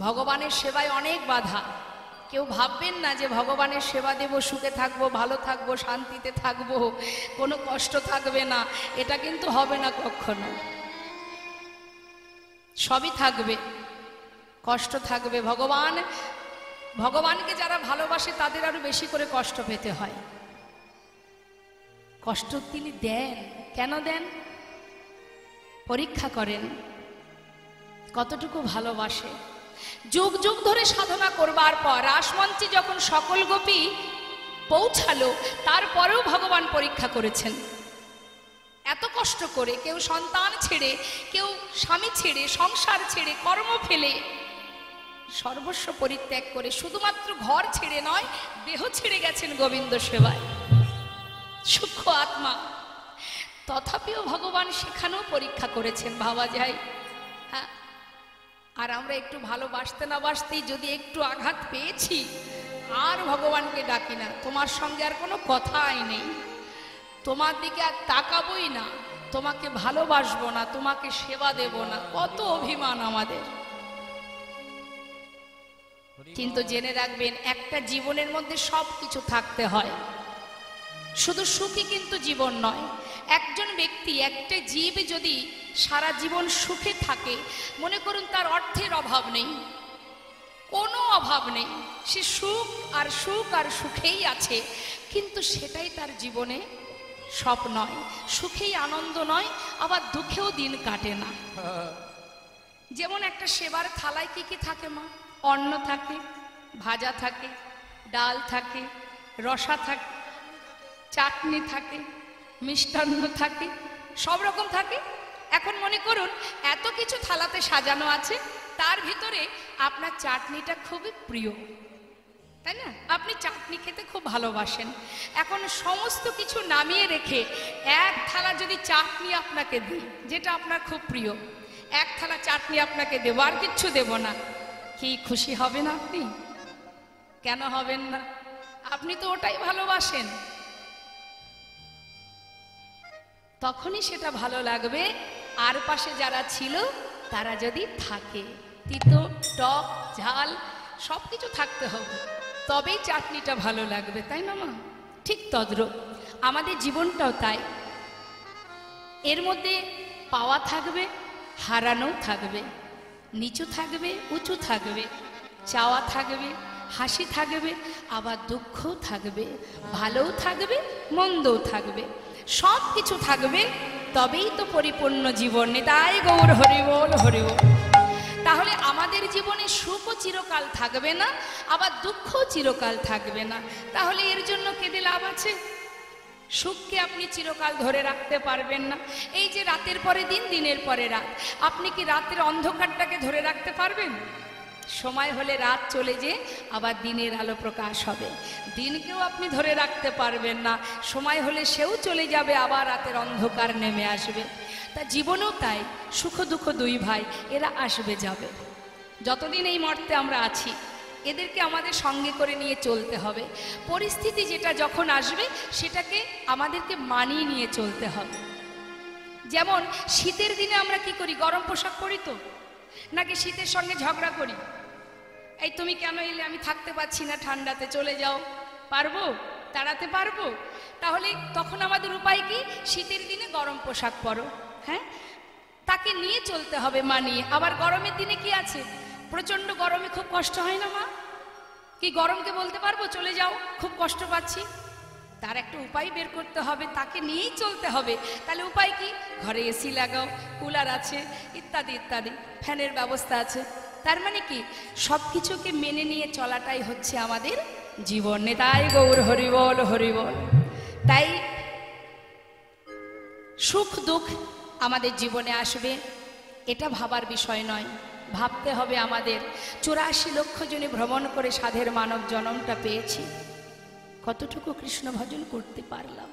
ভগবানের সেবায় অনেক বাধা। কেউ ভাববেন না যে ভগবানের সেবা দেব, সুখে থাকবো, ভালো থাকবো, শান্তিতে থাকবো, কোনো কষ্ট থাকবে না। এটা কিন্তু হবে না কখনো। সবই থাকবে, কষ্ট থাকবে। ভগবানকে যারা ভালোবাসে তাদের আরো বেশি করে কষ্ট পেতে হয়। কষ্ট তিনি দেন। কেন দেন? পরীক্ষা করেন কতটুকু ভালোবাসে। যুগ যুগ ধরে সাধনা করবার পর রাসমঞ্চে যখন সকল গোপী পৌঁছালো, তারপরেও ভগবান পরীক্ষা করেছেন। এত কষ্ট করে, কেউ সন্তান ছেড়ে, কেউ স্বামী ছেড়ে, সংসার ছেড়ে, কর্ম ফেলে, সর্বস্ব পরিত্যাগ করে, শুধুমাত্র ঘর ছেড়ে নয়, দেহ ছেড়ে গেছেন গোবিন্দ সেবায়, সূক্ষ্ম আত্মা। তথাপিও ভগবান সেখানেও পরীক্ষা করেছেন, ভাবা যায়। হ্যাঁ, আর আমরা একটু ভালোবাসতে না বাসতেই যদি একটু আঘাত পেয়েছি, আর ভগবানকে ডাকি না, তোমার সঙ্গে আর কোনো কথাই নেই, তোমার দিকে আর তাকাবই না, তোমাকে ভালোবাসবো না, তোমাকে সেবা দেব না। কত অভিমান আমাদের। কিন্তু জেনে রাখবেন, একটা জীবনের মধ্যে সব কিছু থাকতে হয়, শুধু সুখী কিন্তু জীবন নয়। একজন ব্যক্তি, একটা জীব যদি সারা জীবন সুখে থাকে, মনে করুন তার অর্থের অভাব নেই, কোনো অভাব নেই, সে সুখ আর সুখেই আছে, কিন্তু সেটাই তার জীবনে সব নয়। সুখেই আনন্দ নয়, আবার দুঃখেও দিন কাটে না। যেমন একটা সেবার থালায় কি কি থাকে মা? অন্ন থাকে, ভাজা থাকে, ডাল থাকে, রসা থাকে, চাটনি থাকে, মিষ্টান্ন থাকে, সব রকম থাকে। এখন মনে করুন এত কিছু থালাতে সাজানো আছে, তার ভিতরে আপনার চাটনিটা খুবই প্রিয়, তাই না? আপনি চাটনি খেতে খুব ভালোবাসেন। এখন সমস্ত কিছু নামিয়ে রেখে এক থালা যদি চাটনি আপনাকে দিই, যেটা আপনার খুব প্রিয়, এক থালা চাটনি আপনাকে দেবো, আর কিচ্ছু দেব না, কি খুশি হবেন আপনি? কেন হবেন না? আপনি তো ওটাই ভালোবাসেন। তখনই সেটা ভালো লাগবে। আর পাশে যারা ছিল তারা যদি থাকে, তিতো, টক, ঝাল সব কিছু থাকতে হবে, তবেই চাটনিটা ভালো লাগবে, তাই না মা? ঠিক তদ্রূপ আমাদের জীবনটাও তাই। এর মধ্যে পাওয়া থাকবে, হারানো থাকবে, নিচু থাকবে, উঁচু থাকবে, চাওয়া থাকবে, হাসি থাকবে, আবার দুঃখও থাকবে, ভালোও থাকবে, মন্দও থাকবে, সব কিছু থাকবে, তবেই তো পরিপূর্ণ জীবন। তাই গৌর হরিবোল হরিবোল। তাহলে আমাদের জীবনে সুখও চিরকাল থাকবে না, আবার দুঃখও চিরকাল থাকবে না। তাহলে এর জন্য কেঁদে লাভ আছে? সুখকে আপনি চিরকাল ধরে রাখতে পারবেন না। এই যে রাতের পরে দিন, দিনের পরে রাত, আপনি কি রাতের অন্ধকারটাকে ধরে রাখতে পারবেন? সময় হলে রাত চলে যেয়ে আবার দিনের আলো প্রকাশ হবে। দিনকেও আপনি ধরে রাখতে পারবেন না, সময় হলে সেও চলে যাবে, আবার রাতের অন্ধকার নেমে আসবে। তা জীবনেও তাই, সুখ দুঃখ দুই ভাই, এরা আসবে যাবে। যতদিন এই মর্তে আমরা আছি, এদেরকে আমাদের সঙ্গে করে নিয়ে চলতে হবে। পরিস্থিতি যেটা যখন আসবে, সেটাকে আমাদেরকে মানিয়ে নিয়ে চলতে হবে। যেমন শীতের দিনে আমরা কি করি? গরম পোশাক পরি তো, নাকি শীতের সঙ্গে ঝগড়া করি? এই তুমি কেন এলে, আমি থাকতে পারছি না ঠান্ডাতে, চলে যাও। পারবো? তাড়াতে পারবো? তাহলে তখন আমাদের উপায় কি? শীতের দিনে গরম পোশাক পরো, হ্যাঁ, তাকে নিয়ে চলতে হবে, মানিয়ে। আবার গরমের দিনে কি আছে? প্রচন্ড গরমে খুব কষ্ট হয় না মা? কি গরমকে বলতে পারবো চলে যাও, খুব কষ্ট পাচ্ছি? তার একটা উপায় বের করতে হবে, তাকে নিয়েই চলতে হবে। তাহলে উপায় কি? ঘরে এসি লাগাও, কুলার আছে, ইত্যাদি ইত্যাদি, ফ্যানের ব্যবস্থা আছে। তার মানে কি? সব কিছুকে মেনে নিয়ে চলাটাই হচ্ছে আমাদের জীবন। তাই গৌর হরিবল হরিবল। তাই সুখ দুঃখ আমাদের জীবনে আসবে, এটা ভাবার বিষয় নয়। ভাবতে হবে আমাদের 84 লক্ষ জনে ভ্রমণ করে সাধের মানব জন্মটা পেয়েছি, কতটুকু কৃষ্ণ ভজন করতে পারলাম,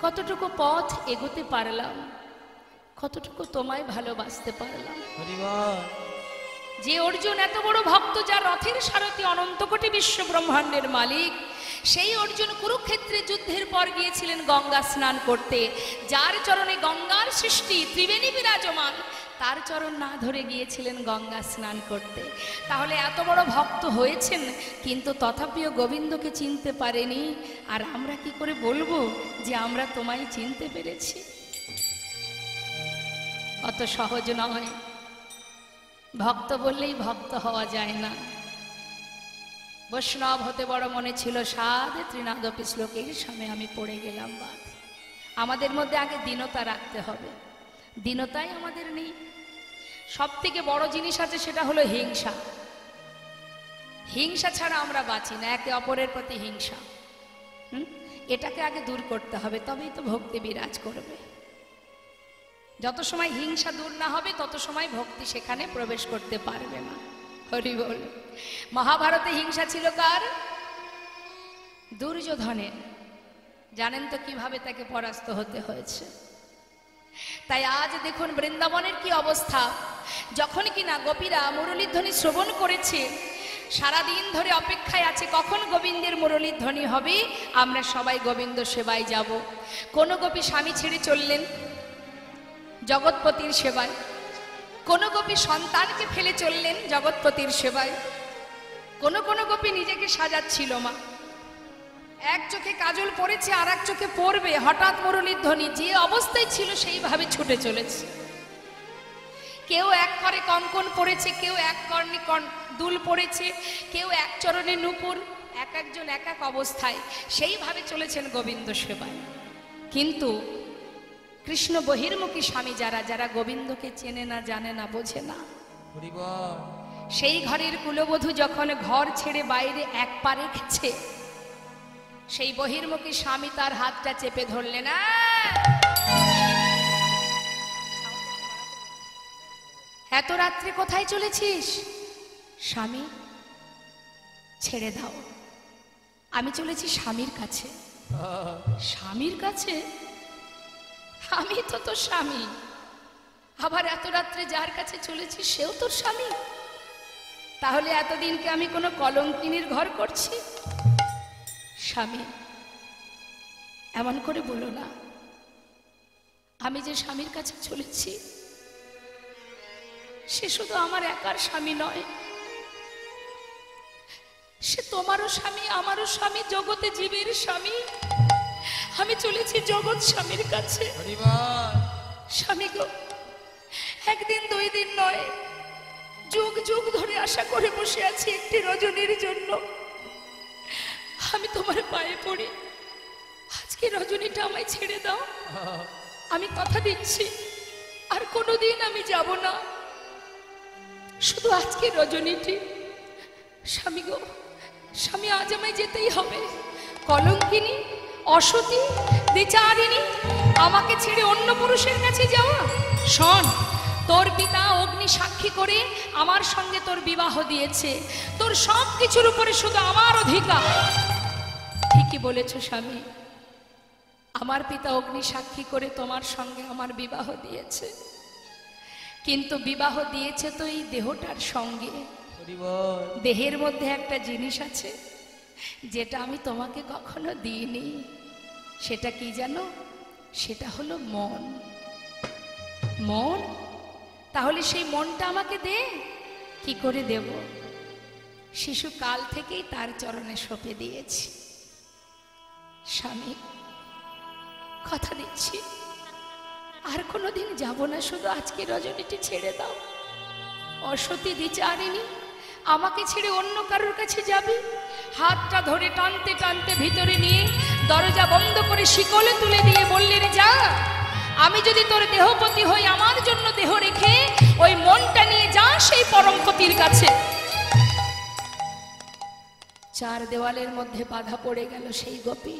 কতটুকু পথ এগোতে পারলাম, কতটুকু তোমায় ভালোবাসতে পারলাম। যে অর্জুন এত বড় ভক্ত, যার রথের সারথি অনন্ত কোটি বিশ্ব ব্রহ্মাণ্ডের মালিক, সেই অর্জুন কুরুক্ষেত্রে যুদ্ধের পর গিয়েছিলেন গঙ্গা স্নান করতে। যার চরণে গঙ্গার সৃষ্টি ত্রিবেণী বিরাজমান, তার চরণ না ধরে গিয়েছিলেন গঙ্গা স্নান করতে। তাহলে এত বড় ভক্ত হয়েছেন, কিন্তু তথাপিও গোবিন্দকে চিনতে পারেনি। আর আমরা কি করে বলবো যে আমরা তোমায় চিনতে পেরেছি? অত সহজ নয়। ভক্ত বললেই ভক্ত হওয়া যায় না। বৈষ্ণব হতে বড় মনে ছিল সাধ ত্রিনাদপি শ্লোকের সামনে আমি পড়ে গেলাম বাদ। আমাদের মধ্যে আগে দীনতা রাখতে হবে। দীনতাই আমাদের নেই। সব থেকে বড় জিনিস আছে, সেটা হলো হিংসা। হিংসা ছাড়া আমরা বাঁচি না, একে অপরের প্রতি হিংসা। এটাকে আগে দূর করতে হবে, তবেই তো ভক্তি বিরাজ করবে। যত সময় হিংসা দূর না হবে তত সময় ভক্তি সেখানে প্রবেশ করতে পারবে না। হরি বল। মহাভারতে হিংসা ছিল কার? দুর্যোধনের। জানেন তো কিভাবে তাকে পরাস্ত হতে হয়েছে। তাই আজ দেখুন বৃন্দাবনের কি অবস্থা। যখন কিনা গোপীরা মুরলীর ধ্বনি শ্রবণ করেছে, সারাদিন ধরে অপেক্ষায় আছে কখন গোবিন্দের মুরলীর ধ্বনি হবে, আমরা সবাই গোবিন্দ সেবায় যাব। কোন গোপী স্বামী ছেড়ে চললেন জগৎপতির সেবায়, কোন গোপী সন্তানকে ফেলে চললেন জগৎপতির সেবায়, কোন কোন গোপী নিজেকে সাজাচ্ছিল মা। এক চোখে কাজল পড়েছে, আর এক চোখে পড়বে, হঠাৎ মুরলীর ধ্বনি, যে অবস্থায় ছিল সেইভাবে ছুটে চলেছে। কেউ এক করে কঙ্কন পড়েছে, কেউ এক কর্ণে দুল পড়েছে, কেউ এক চরণে নূপুর, এক একজন এক এক অবস্থায় সেইভাবে চলেছেন গোবিন্দ সেবায়। কিন্তু কৃষ্ণ বহির্মুখী স্বামী যারা, যারা গোবিন্দকে চেনে না, জানে না, বোঝে না, সেই ঘরের কুলবধূ যখন ঘর ছেড়ে বাইরে এক পা রেখেছে, সেই বহির্মুখী স্বামী তার হাতটা চেপে ধরলেন। এত রাত্রে কোথায় চলেছিস? স্বামী ছেড়ে দাও, আমি চলেছি স্বামীর কাছে। স্বামীর কাছে? আমি তো তোর স্বামী, আবার এত রাত্রে যার কাছে চলেছি সেও তোর স্বামী? তাহলে এতদিনকে আমি কোনো কলঙ্কিনীর ঘর করছি? স্বামী এমন করে বলো না। আমি যে স্বামীর কাছে চলেছি, সে শুধু আমার একার স্বামী নয়, সে তোমারও স্বামী, আমারও স্বামী, জগতে জীবের স্বামী। আমি চলেছি জগৎ স্বামীর কাছে। স্বামী গো, একদিন দুই দিন নয়, যুগ যুগ ধরে আশা করে বসে আছি একটি রজনীর জন্য। আমি তোমার পায়ে পড়ি, আজকে রজনীটা আমায় ছেড়ে দাও। আমি কথা দিচ্ছি আর কোনোদিন আমি যাব না, শুধু আজকে রজনীটি। স্বামী গো, স্বামী আজ আমায় যেতেই হবে। কলঙ্কিনী, অসতী, দ্বিচারিণী, আমাকে ছেড়ে অন্য পুরুষের কাছে যাওয়া? শোন, তোর পিতা অগ্নি সাক্ষী করে আমার সঙ্গে তোর বিবাহ দিয়েছে, তোর সব কিছুর উপরে শুধু আমার অধিকার। ঠিকই বলেছ স্বামী, আমার পিতা অগ্নি সাক্ষী করে তোমার সঙ্গে আমার বিবাহ দিয়েছে, কিন্তু বিবাহ দিয়েছে তো এই দেহটার সঙ্গে। দেহের মধ্যে একটা জিনিস আছে যেটা আমি তোমাকে কখনো দিইনি। সেটা কি জানো? সেটা হলো মন। মন? তাহলে সেই মনটা আমাকে দে। কি করে দেব? শিশুকাল থেকেই তার চরণে সঁপে দিয়েছি। স্বামী কথা দিচ্ছি আর কোনোদিন যাব না, শুধু আজকে রজনীটি ছেড়ে দাও। অসতী দ্বিচারিণী, আমাকে ছেড়ে অন্য কারোর কাছে যাবি? হাতটা ধরে টানতে টানতে ভিতরে নিয়ে দরজা বন্ধ করে শিকলে তুলে দিয়ে বললেন, যা, আমি যদি তোর দেহপতি হই, আমার জন্য দেহ রেখে ওই মনটা নিয়ে যা সেই পরমপতির কাছে। চার দেওয়ালের মধ্যে বাধা পড়ে গেল সেই গোপী।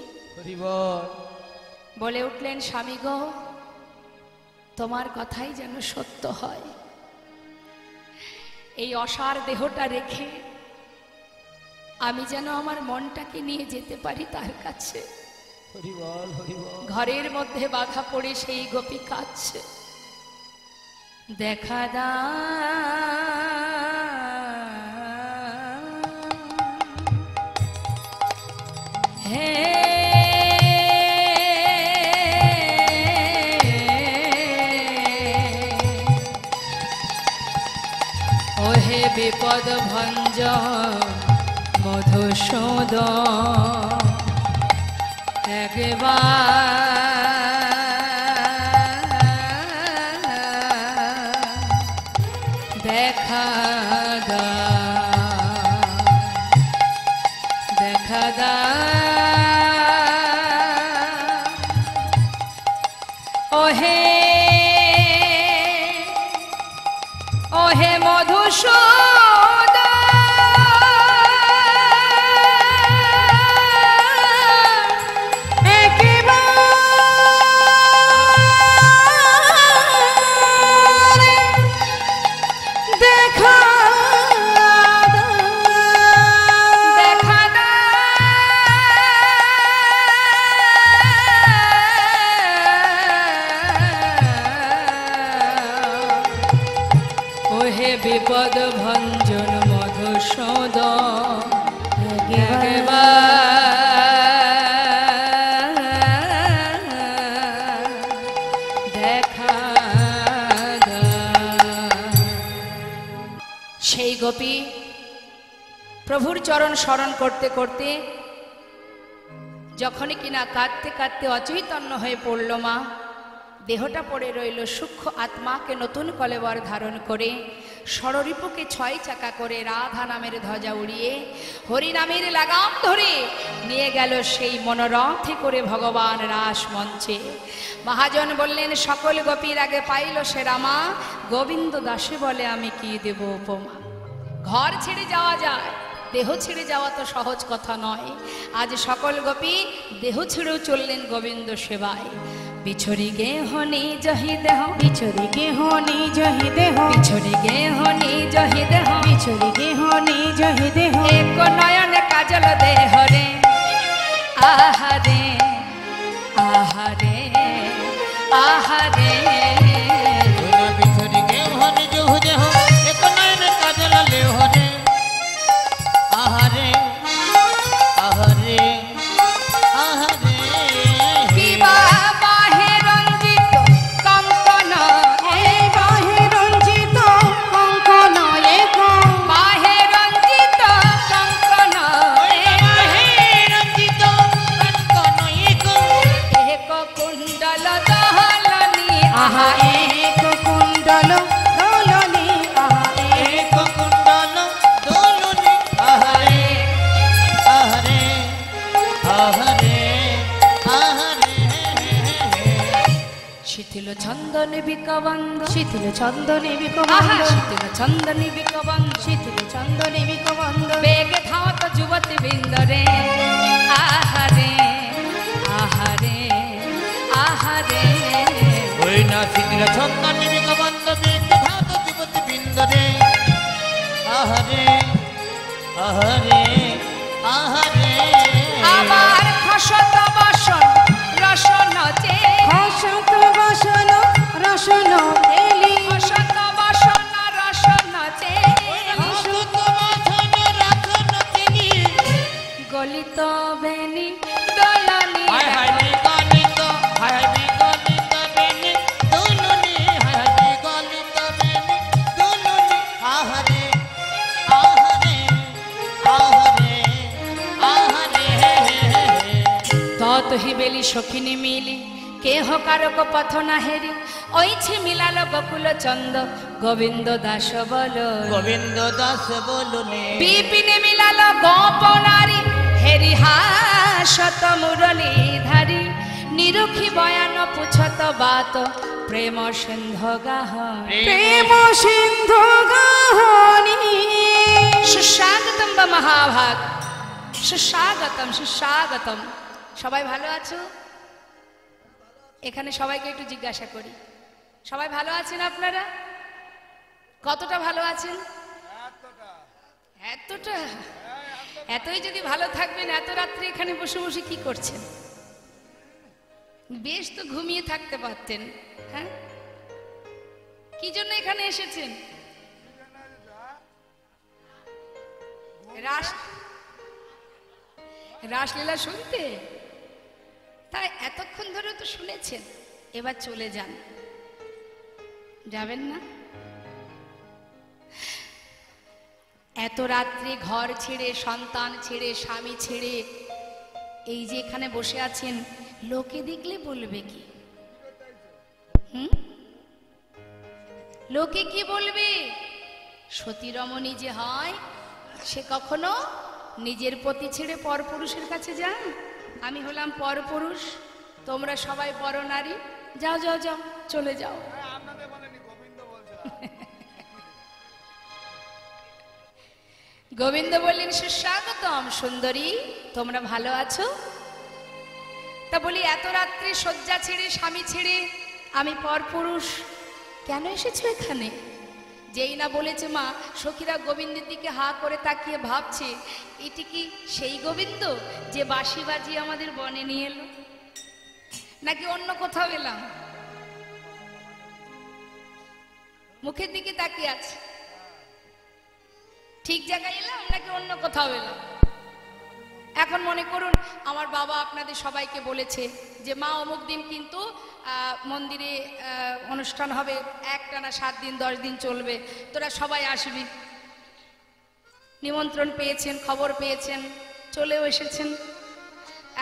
বলে উঠলেন, স্বামী গো, তোমার কথাই যেন সত্য হয়। এই অসার দেহটা রেখে আমি যেন আমার মনটাকে নিয়ে যেতে পারি তার কাছে। ঘরের মধ্যে বাধা পড়ে সেই গোপী কাঁদছে। দেখা দা হে বিপদ ভঞ্জন মধুসূদন একবার দেখা দা ওহে ওহে মধুসূদন বিপদ ভঞ্জন মধুসূদন দেখা সেই গোপী প্রভুর চরণ স্মরণ করতে করতে যখনই কিনা কাঁদতে কাঁদতে অচৈতন্য হয়ে পড়ল মা, দেহটা পড়ে রইল, সূক্ষ্ম আত্মাকে নতুন কলেবর ধারণ করে ষড়রিপুকে 6 চাকা করে রাধা নামের ধ্বজা উড়িয়ে হরি নামের লাগাম ধরে নিয়ে গেল সেই মনোরথে করে ভগবান রাস মঞ্চে। মহাজন বললেন, সকল গোপীর আগে পাইল সে রামা, গোবিন্দ দাসে বলে আমি কি দেব উপমা। ঘর ছেড়ে যাওয়া যায়, দেহ ছেড়ে যাওয়া তো সহজ কথা নয়। আজ সকল গোপী দেহ ছেড়েও চললেন গোবিন্দ সেবায়। बिछोरी गे होनी जही देह, बिछोरी गे होनी जही देह, बिछोरी गे होनी जही देह, बिछोरी गे होनी जही देह, एक नयन काजल देह रे आहारे आहारे आहारे। बिछोरी गे होनी जही देह, एक नयन काजल देह रे आहारे आहारे आहारे। শিথিল ছন্দনে বিকবন্ধ, শিথিল ছন্দনে বিকবন্ধ, শিথিল ছন্দনে বিকবন্ধ, শিথিল ছন্দনে বিকবন্ধ, বেগে ধাওত যুবতী বৃন্দরে আহারে আহারে আহারে। ওই না শিথিল ছন্দনে বিকবন্ধ, বেগে ধাওত যুবতী বৃন্দরে আহারে আহারে আহারে। আমার খসত বাসন রসন চে, খসত বাসন রসন এলি, খসত বাসন রসন চে, খসত বাসন রসন তেলি, গলিত বেনি দোলনি, হায় হায় বিগলিত, হায় হায় বিগলিত বেনি দুলুনি, হায় হায় বিগলিত বেনি দুলুনি আহারে আহারে আহারে আহারে। তত হি বেলি সখিনী মিলি কেহ কারক পথ না হেরি, ওইছে মিলাল বকুল চন্দ গোবিন্দ দাস বল, গোবিন্দ দাস বলুনে বিপিনে মিলাল গোপনারী হেরি হাসত মুরলী ধারি, নিরুখি বয়ান পুছত বাত প্রেম সিন্ধ গাহ, প্রেম সিন্ধু গাহনি। সুস্বাগতম বা মহাভাগ, সুস্বাগতম সুস্বাগতম। সবাই ভালো আছো? এখানে সবাইকে একটু জিজ্ঞাসা করি, সবাই ভালো আছেন আপনারা? কতটা ভালো আছেন? এতটা? এতই যদি ভালো থাকবেন, এত রাত্রে এখানে বসে বসে কি করছেন? বেশ তো ঘুমিয়ে থাকতে পারতেন। হ্যাঁ, কি জন্য এখানে এসেছেন? রাসলীলা শুনতে? তাই এতক্ষণ ধরে তো শুনেছেন, এবার চলে যান। যাবেন না? এত রাত্রে ঘর ছেড়ে, সন্তান ছেড়ে, স্বামী ছেড়ে এই যে এখানে বসে আছেন, লোকে দেখলে বলবে কি? লোকে কি বলবে? সতী রমণী যে হয় সে কখনো নিজের পতি ছেড়ে পরপুরুষের কাছে যায়? আমি হলাম পরপুরুষ, তোমরা সবাই পরনারী, যাও যাও যাও, চলে যাও। গোবিন্দ বললেন, সুস্বাগতম সুন্দরী, তোমরা ভালো আছো? তা বলি, এত রাত্রে শয্যা ছেড়ে, স্বামী ছেড়ে, আমি পরপুরুষ, কেন এসেছো এখানে? যেই না বলেছে মা, সখীরা গোবিন্দের দিকে হা করে তাকিয়ে ভাবছে, এটি কি সেই গোবিন্দ যে বাঁশি বাজিয়ে আমাদের বনে নিয়ে এলো, নাকি অন্য কোথাও এলাম? মুখের দিকে তাকিয়ে আছে, ঠিক জায়গায় এলাম নাকি অন্য কোথাও এলাম? এখন মনে করুন আমার বাবা আপনাদের সবাইকে বলেছে যে মা অমুক দিন কিন্তু মন্দিরে অনুষ্ঠান হবে, একটানা 7 দিন 10 দিন চলবে, তোরা সবাই আসবি। নিমন্ত্রণ পেয়েছেন, খবর পেয়েছেন, চলেও এসেছেন।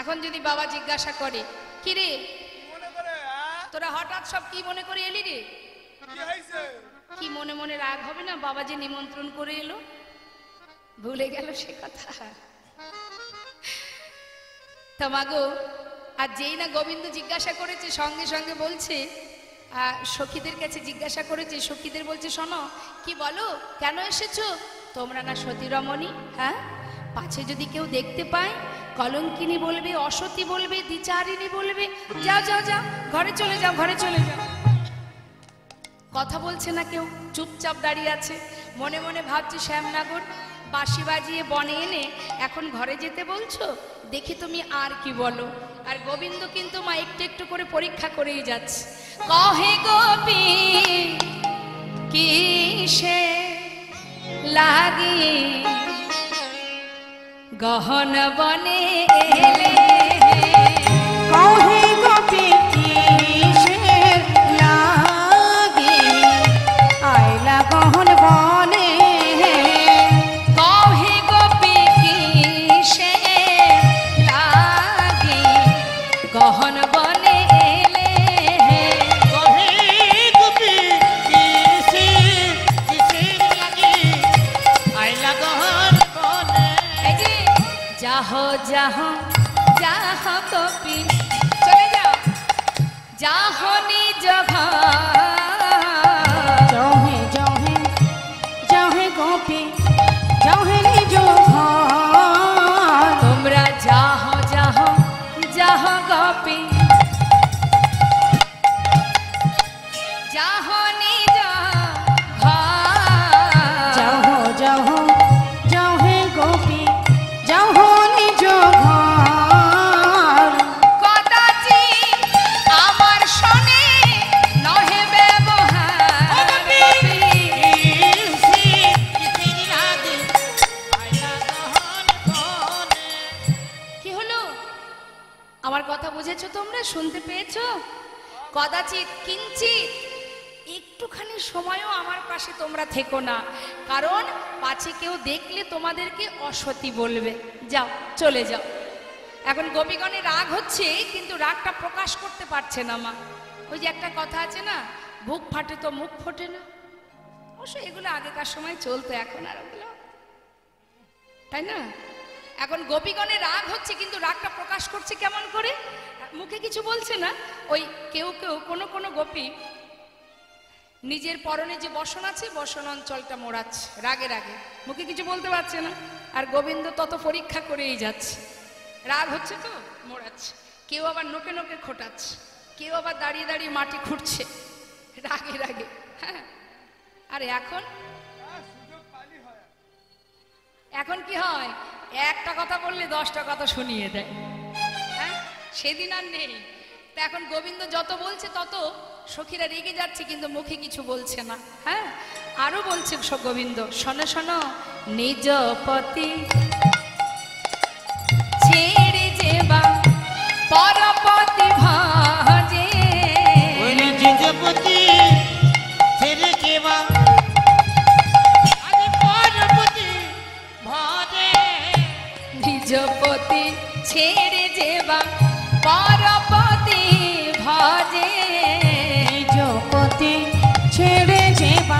এখন যদি বাবা জিজ্ঞাসা করে, কি রে তোরা হঠাৎ সব কি মনে করে এলি রে? কি মনে মনে রাগ হবে না, বাবা যে নিমন্ত্রণ করে এলো, ভুলে গেল সে কথা? তা মাগো, আর যেই না গোবিন্দ জিজ্ঞাসা করেছে, সঙ্গে সঙ্গে বলছে, সখীদের কাছে জিজ্ঞাসা করেছে, সখীদের বলছে, শোনো, কি বলো, কেন এসেছো? তোমরা না সতী রমণী? হ্যাঁ, পাছে যদি কেউ দেখতে পায়, কলঙ্কিনী বলবে, অসতী বলবে, দ্বিচারিণী বলবে, যাও যাও যাও, ঘরে চলে যাও, ঘরে চলে যাও। কথা বলছে না কেউ, চুপচাপ দাঁড়িয়ে আছে, মনে মনে ভাবছে, শ্যামনগর বাঁশি বাজিয়ে বনে এনে এখন ঘরে যেতে বলছো, দেখি তুমি আর কি বলো। আর গোবিন্দ কিন্তু মা একটু একটু করে পরীক্ষা করেই যাচ্ছে। কহে গোপী কিসে লাগি গহন বনে এলে, কহে গোপী কিসের লাগি আইলা গহন বনে, কহে গোপী কিসে লাগি গহন বনে এলে, কহে গোপী কিসে লাগি আইলা গহন বনে। এই যে যাহ যাহ যাহ গোপী, চলে যাও, যাহ নিজ ঘর, জহে জহে জহে গোপী জহে নিজ ঘর, তোমরা যাহ যাহ যাহ গোপী যাহ নিজ ঘর, জহ জহ জহে গোপী জহ নিজ ঘর, কদাচি আমার শোনে নহে ব্যবহার, কি হলো? আমার কথা বুঝেছো তোমরা? শুনতে পেয়েছো? কদাচিৎ কিঞ্চিৎ একটুখানি সময়ও আমার পাশে তোমরা থেকো না, কারণ পাছে কেউ দেখলে তোমাদেরকে অসতী বলবে, যাও চলে যাও। এখন গোপীগণের রাগ হচ্ছে, কিন্তু রাগটা প্রকাশ করতে পারছে না মা। ওই যে একটা কথা আছে না, বুক ফাটে তো মুখ ফোটে না। অবশ্য এগুলো আগেকার সময় চলতো, এখন আর ওগুলো, তাই না? এখন গোপীগণের রাগ হচ্ছে, কিন্তু রাগটা প্রকাশ করছে কেমন করে? মুখে কিছু বলছে না। ওই কেউ কেউ কোনো কোনো গোপী নিজের পরনে যে বসন আছে, বসন অঞ্চলটা মোড়াচ্ছে রাগে রাগে, মুখে কিছু বলতে পারছে না। আর গোবিন্দ তত পরীক্ষা করেই যাচ্ছে, রাগ হচ্ছে তো মোড়াচ্ছে। কেউ আবার নোকে নোকে খোটাচ্ছে, কেউ আবার দাঁড়িয়ে দাঁড়িয়ে মাটি খুঁড়ছে রাগে রাগে। হ্যাঁ, আর এখন এখন কি হয়, একটা কথা বললে 10টা কথা শুনিয়ে দেয়। হ্যাঁ, সেদিন আর নেই। তা এখন গোবিন্দ যত বলছে তত সখীরা রেগে যাচ্ছে, কিন্তু মুখে কিছু বলছে না। হ্যাঁ, আরো বলছে গোবিন্দ, শোনো শোনো, নিজ পতি ছেড়ে যেবা পরপতি ভাজে, নিজপতি ছেড়ে কেবা আজ পরপতি পতি ছেড়ে যেবা পরপতি ভজে নিজ পতি ছেড়ে যেবা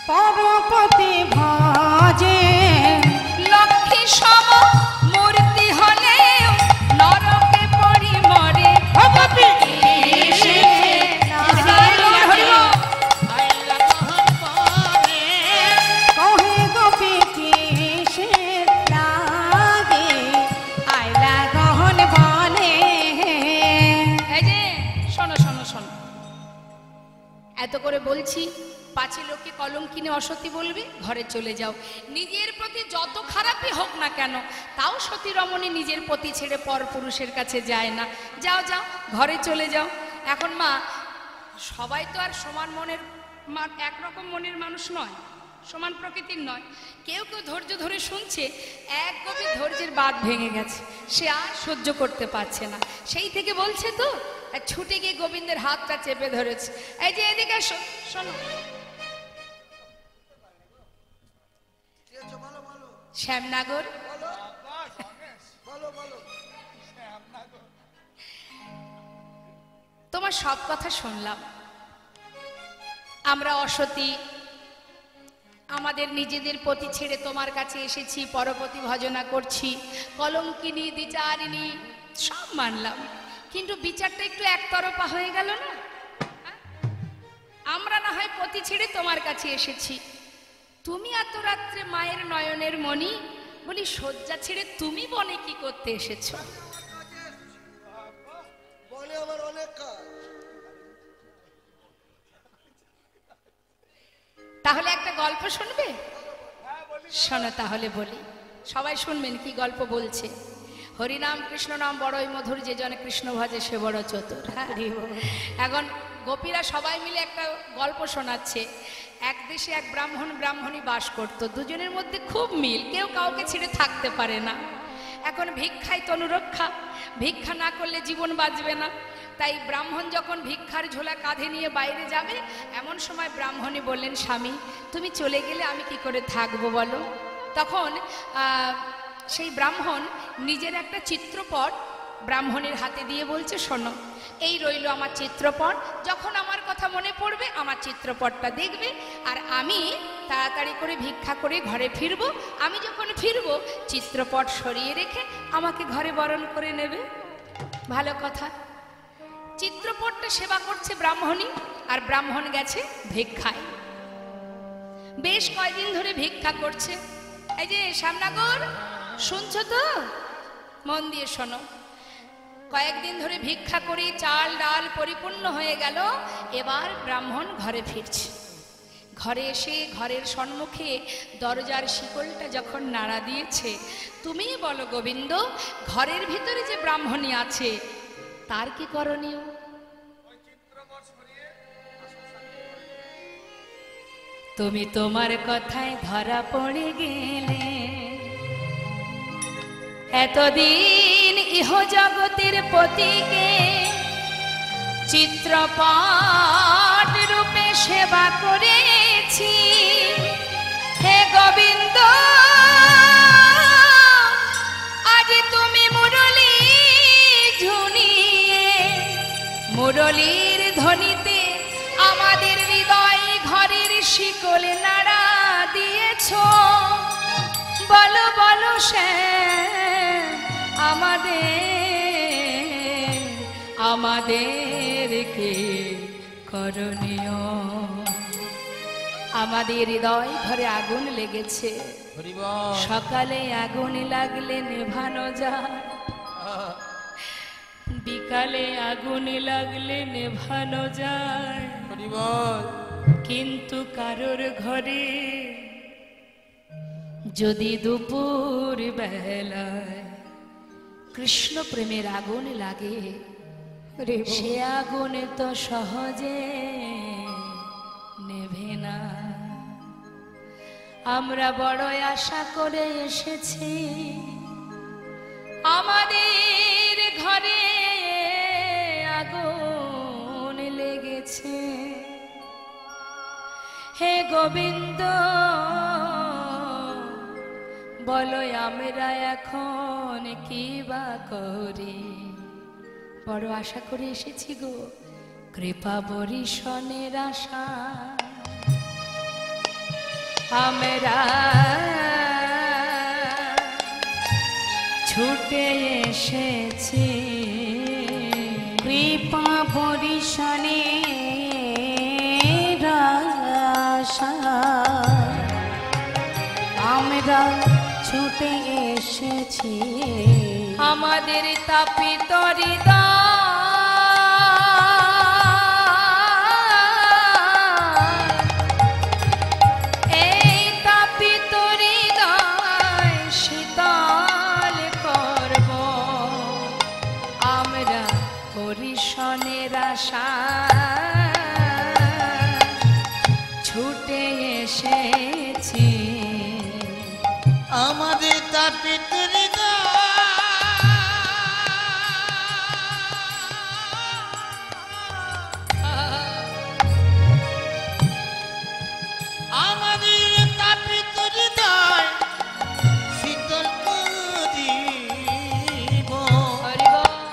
পরপতি ভজে লক্ষ্মী সম মূর্তি হলে নরকে পড়ি মরে আইলা গহন বনে কহে গোপী কিসে লাগে আইলা গহন বনে। এই যে শোনো শোনো শোনো, এত করে বলছি পাছে লোকে কলম কিনে অসতী বলবে, ঘরে চলে যাও। নিজের প্রতি যত খারাপই হোক না কেন, তাও সতী রমণী নিজের পতি ছেড়ে পর পুরুষের কাছে যায় না। যাও যাও, ঘরে চলে যাও। এখন মা, সবাই তো আর সমান মনের একরকম মনের মানুষ নয়, সমান প্রকৃতির নয়। কেউ কেউ ধৈর্য ধরে শুনছে, এক গভীর ধৈর্যের বাঁধ ভেঙে গেছে, সে আর সহ্য করতে পারছে না, সেই থেকে বলছে তো, আর ছুটে গিয়ে গোবিন্দের হাতটা চেপে ধরেছে। এই যে এদিকে শোনো, শ্যামনগর, তোমার সব কথা শুনলাম। আমরা অসতী, আমাদের নিজেদের পতি ছেড়ে তোমার কাছে এসেছি, পরপতি ভজনা করছি, কলঙ্কিনী দ্বিচারিণী সব মানলাম, কিন্তু বিচারটা একটু একতরফা হয়ে গেল না? আমরা না হয় পতি ছেড়ে তোমার কাছে এসেছি, তুমি এত রাত্রে মায়ের নয়নের মণি, বলি শয্যা ছেড়ে তুমি বনে কি করতে এসেছো? বনে আমার অনেক কাজ। তাহলে একটা গল্প শুনবে? শোনো তাহলে বলি, সবাই শুনবেন কি গল্প বলছে। হরিনাম কৃষ্ণ নাম বড়ই মধুর, যে জনে কৃষ্ণ ভজে সে বড় চতুর। হ্যাঁ, এখন গোপীরা সবাই মিলে একটা গল্প শোনাচ্ছে। এক দেশে এক ব্রাহ্মণ ব্রাহ্মণী বাস করত, দুজনের মধ্যে খুব মিল, কেউ কাউকে ছেড়ে থাকতে পারে না। এখন ভিক্ষাই তনুরক্ষা, ভিক্ষা না করলে জীবন বাঁচবে না। তাই ব্রাহ্মণ যখন ভিক্ষার ঝোলা কাঁধে নিয়ে বাইরে যাবে, এমন সময় ব্রাহ্মণী বললেন, স্বামী তুমি চলে গেলে আমি কি করে থাকবো বলো? তখন সেই ব্রাহ্মণ নিজের একটা চিত্রপট ব্রাহ্মণের হাতে দিয়ে বলছে, শোনো এই রইল আমার চিত্রপট, যখন আমার কথা মনে পড়বে আমার চিত্রপটটা দেখবে, আর আমি তাড়াতাড়ি করে ভিক্ষা করে ঘরে ফিরবো। আমি যখন ফিরবো চিত্রপট সরিয়ে রেখে আমাকে ঘরে বরণ করে নেবে। ভালো কথা। চিত্রপটটা সেবা করছে ব্রাহ্মণী, আর ব্রাহ্মণ গেছে ভিক্ষায়। বেশ কয়দিন ধরে ভিক্ষা করছে। এই যে শ্যামনগর, শুনছো তো? মন দিয়ে শোনো। কয়েকদিন ধরে ভিক্ষা করে চাল ডাল পরিপূর্ণ হয়ে গেল, এবার ব্রাহ্মণ ঘরে ফিরছে। ঘরে এসে ঘরের সম্মুখে দরজার শিকলটা যখন নাড়া দিয়েছে, তুমিই বলো গোবিন্দ, ঘরের ভিতরে যে ব্রাহ্মণী আছে তার কি করণীয়? তুমি তোমার কথায় ধরা পড়ে গেলে, এতদিন ইহ জগতের পতিকে চিত্রপট রূপে সেবা করেছি। হে গোবিন্দ, আজ তুমি মুরলী ঝুনিয়ে মুরলীর ধ্বনিতে আমাদের হৃদয় ঘরের শিকলে নাড়া দিয়েছ। বলো বলো শ্যাম, আমাদের কি করণীয়? আমাদের হৃদয় ঘরে আগুন লেগেছে, সকালে আগুন লাগলে নেভানো যায়, বিকালে আগুন লাগলে নেভানো যায়, কিন্তু কারোর ঘরে যদি দুপুর বেলায় কৃষ্ণ প্রেমের আগুন লাগে, সে আগুন তো সহজে নেভে না। আমরা বড় আশা করে এসেছি, আমাদের ঘরে আগুন লেগেছে। হে গোবিন্দ, বলো আমরা এখন কি বা করি। বড় আশা করে এসেছি গো, কৃপা বরিশনের আশা। আমরা ছুটে এসেছি কৃপা বরিশনের আশা। আমরা ছুটে এসেছি আমাদের তাপিত হৃদয়, এই তাপিত হৃদয় শীতল করব আমরা বরিশনের আশা। ছুটে এসেছি আমাদের তাপিত হৃদয়, আমাদের তাপিত হৃদয় শীতল করিব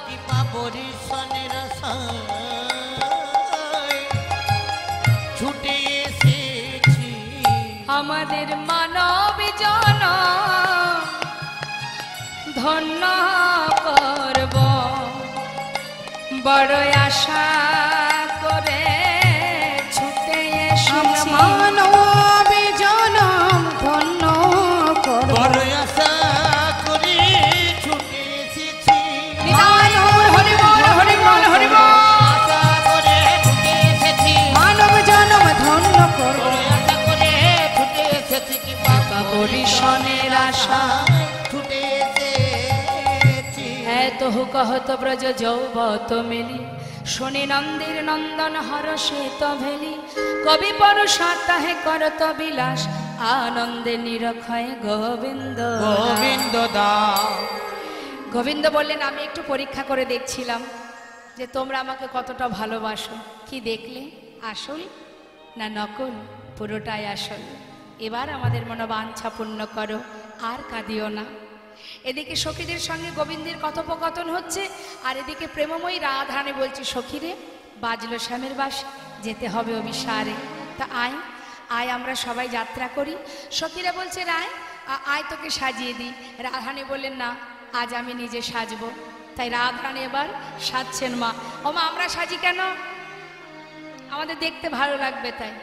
কৃপা বরিশনের আশায় ছুটে এসেছি। আমাদের মানব জন ধন্য করব বড় আশা করে ছুটে এসেছি। মানব জনম ধন্য করব বড় আশা করে ছুটে এসেছি। হরি বল হরি বল হরি বল। আশা করে ছুটে এসেছি। মানব জনম ধন্য করব বড় আশা করে ছুটে এসেছি কি বাবা বরিশনের আশা। ছুটে এসেছি। এত কহত ব্রজ যৌবত মেলি, শনি নন্দির নন্দন হরষিত ভেলি। কবি পরশা তাহে করত বিলাস, আনন্দে নিরক্ষয় গোবিন্দ। গোবিন্দ দা গোবিন্দ বললেন, আমি একটু পরীক্ষা করে দেখছিলাম যে তোমরা আমাকে কতটা ভালোবাসো। কি দেখলে? আসল না নকল? পুরোটাই আসল। এবার আমাদের মনোবাঞ্ছা পূর্ণ করো, আর কাঁদিও না। এদিকে সখীদের সঙ্গে গোবিন্দের কথোপকথন হচ্ছে, আর এদিকে প্রেমময়ী রাধারানী বলছে, সখীরে বাজলো শ্যামের বাঁশি, যেতে হবে অভিসারে। তা আয় আয় আমরা সবাই যাত্রা করি। সখীরা বলছে, রায় আয় তোকে সাজিয়ে দিই। রাধারানী বললেন, না আজ আমি নিজে সাজবো। তাই রাধারানী এবার সাজছেন। মা ও মা, আমরা সাজি কেন? আমাদের দেখতে ভালো লাগবে তাই।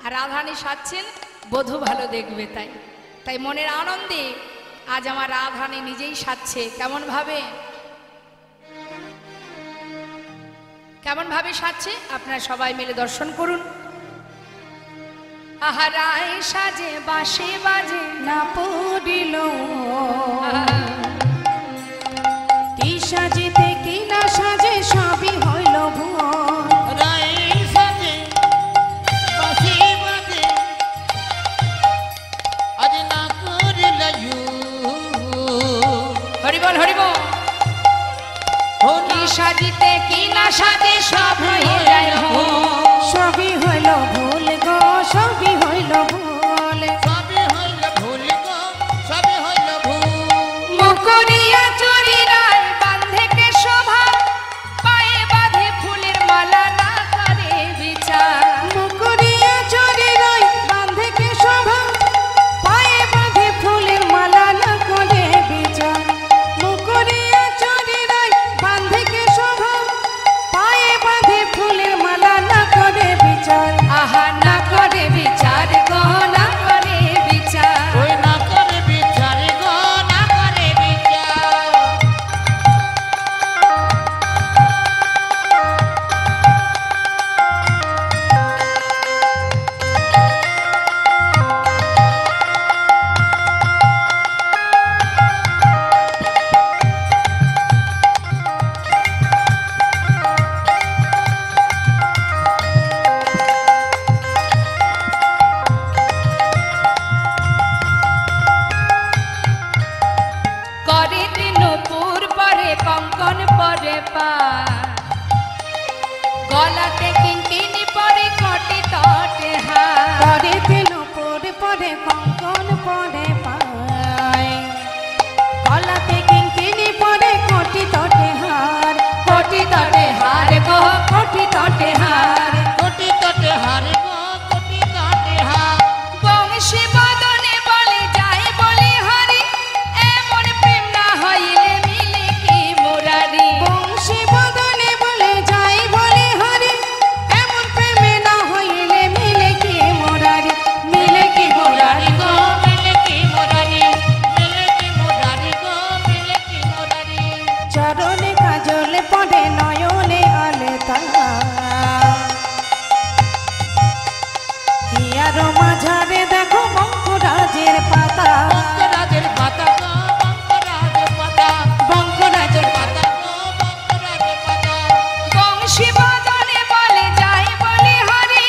আর রাধারানী সাজছেন, বধূ ভালো দেখবে তাই। তাই মনের আনন্দে আজ আমার রাধারানী নিজেই সাজছে। কেমন ভাবে সাজছে আপনারা সবাই মিলে দর্শন করুন। আহারায় সাজে বাঁশি বাজে না পড়িল কি সাজিতে কি না সাজে সবই হইল ভুল। রাই সাজে বাঁশি বাজে আজ না করিল হরিবল হরিবল। কি সাজিতে কি না সাজে সব হয়ে যায় ভুল। সবই হইল ভুল গো, সবই হইল ভুল। সবই হইল ভুল গো, সবই হইল ভুল। মুকুরিয়া চুরি রায় বাঁধে কে শোভা, পায়ে বাঁধে ফুলের মালা না করে বিচার। মুকুরিয়া চরি রই বাঁধে কে শোভা, পায়ে বাঁধে ফুলের মালা না করে বিচার। মুকুরিয়া চরি রই বাঁধে কে শোভা, পায়ে বাঁধে ফুলের মালা না করে বিচার। আহা না করে বিচার গো, না করে বিচার। ওই না করে বিচার গো, না করে বিচার। করে নূপুর পরে কঙ্কন পরে পা, গলাতে কিঙ্কিনি পরে কটি তটে হাত। পরে তেল পরে পরে কঙ্কন পরে পায়, গলাতে কিঙ্কিনি পরে কোটি তটে হার, কোটি তটে হার গো কোটি তটে হার। কোটি তটে হার গো কোটি তটে হার। বংশী বদনে বলে যাই বলি হারি, এমন প্রেম না হইলে মিলে কি মুরারি। বংশী বদনে বলে যাই বলে হারি, এমন প্রেমে না হইলে মিলে কি মোরারি, মিলে কি মোরারি গো। মিলে কি মুরারি, মিলে কি মুরারি গো মিলে কি মুরারি। চরণে কাজল পড়ে নয়নে আলতা, হিয়ার মাঝারে দেখো বঙ্করাজের পাতা, বঙ্করাজের পাতা গো বঙ্করাজের পাতা। বঙ্করাজের পাতা। পাতা গো বঙ্করাজের পাতা। বংশী বদনে বলে যাই বলি হারি,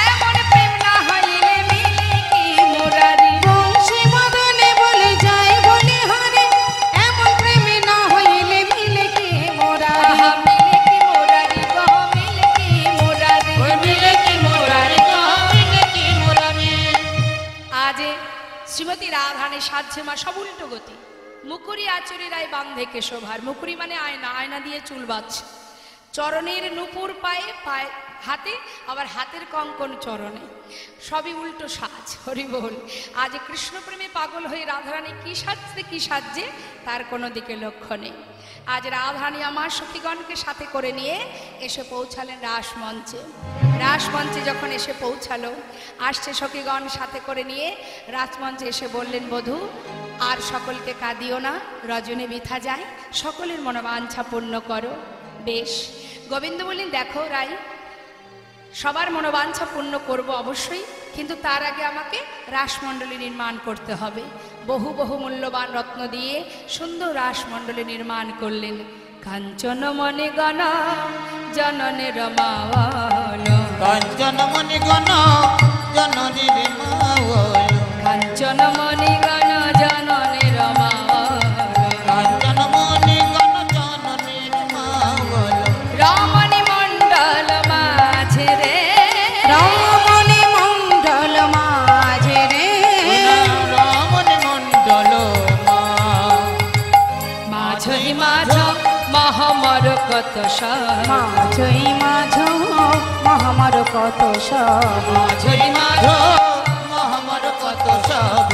এমন প্রেম না হইলে মিলে কি মুরারি। বংশী বদনে বলে যাই বলে হারে, এমন প্রেমে না হইলে মিলে কি মোরারি। আহা মিলে কি মুরারি গো মিলে কি মুরারি। ওই মিলে কি মুরারি গো মিলে কি মুরারি। আজ শ্রীমতী রাধানে সাজছে মা সব উল্টো গতি। মুকুরি আচরি রায় বান্ধে কেশভার, মুকুরি মানে আয়না, আয়না দিয়ে চুল বাঁধছে। চরণের নূপুর পায়ে, পায়ে হাতে, আবার হাতের কঙ্কন চরণে, সবই উল্টো সাজ। হরি বল। আজ কৃষ্ণ প্রেমে পাগল হয়ে রাধারানী কি সাজছে কি সাজছে তার কোনো দিকে লক্ষ্য নেই। আজ রাধারানী আমার সখীগণকে সাথে করে নিয়ে এসে পৌঁছালেন রাসমঞ্চে। রাসমঞ্চে যখন এসে পৌঁছালো, আসছে সখীগণ সাথে করে নিয়ে রাজমঞ্চে এসে বললেন, বধূ আর সকলকে কাঁদিও না, রজনী বৃথা যায়, সকলের মনোবাঞ্ছা পূর্ণ করো। বেশ। গোবিন্দ বললেন, দেখো রাই, সবার মনোবাঞ্ছা পূর্ণ করব অবশ্যই, কিন্তু তার আগে আমাকে রাসমণ্ডলী নির্মাণ করতে হবে। বহু বহু মূল্যবান রত্ন দিয়ে সুন্দর রাসমণ্ডলী নির্মাণ করলেন। কাঞ্চন মনে গণ জননের মাওয়াল, কাঞ্চন মণি গণ জননীর মাওল। কাঞ্চন মনে গণ জননের মাওয়াল, কাঞ্চন মণি গণ জননীর মাওল। রমণী মণ্ডল মাঝে রে, রমণী মণ্ডল মাঝে রে, রমণী মণ্ডল মা। মাঝই মাঝ মহমর কত সব, মাঝই মাঝ মহামার কত সব, মাঝই মাঝ মহামর কত সব।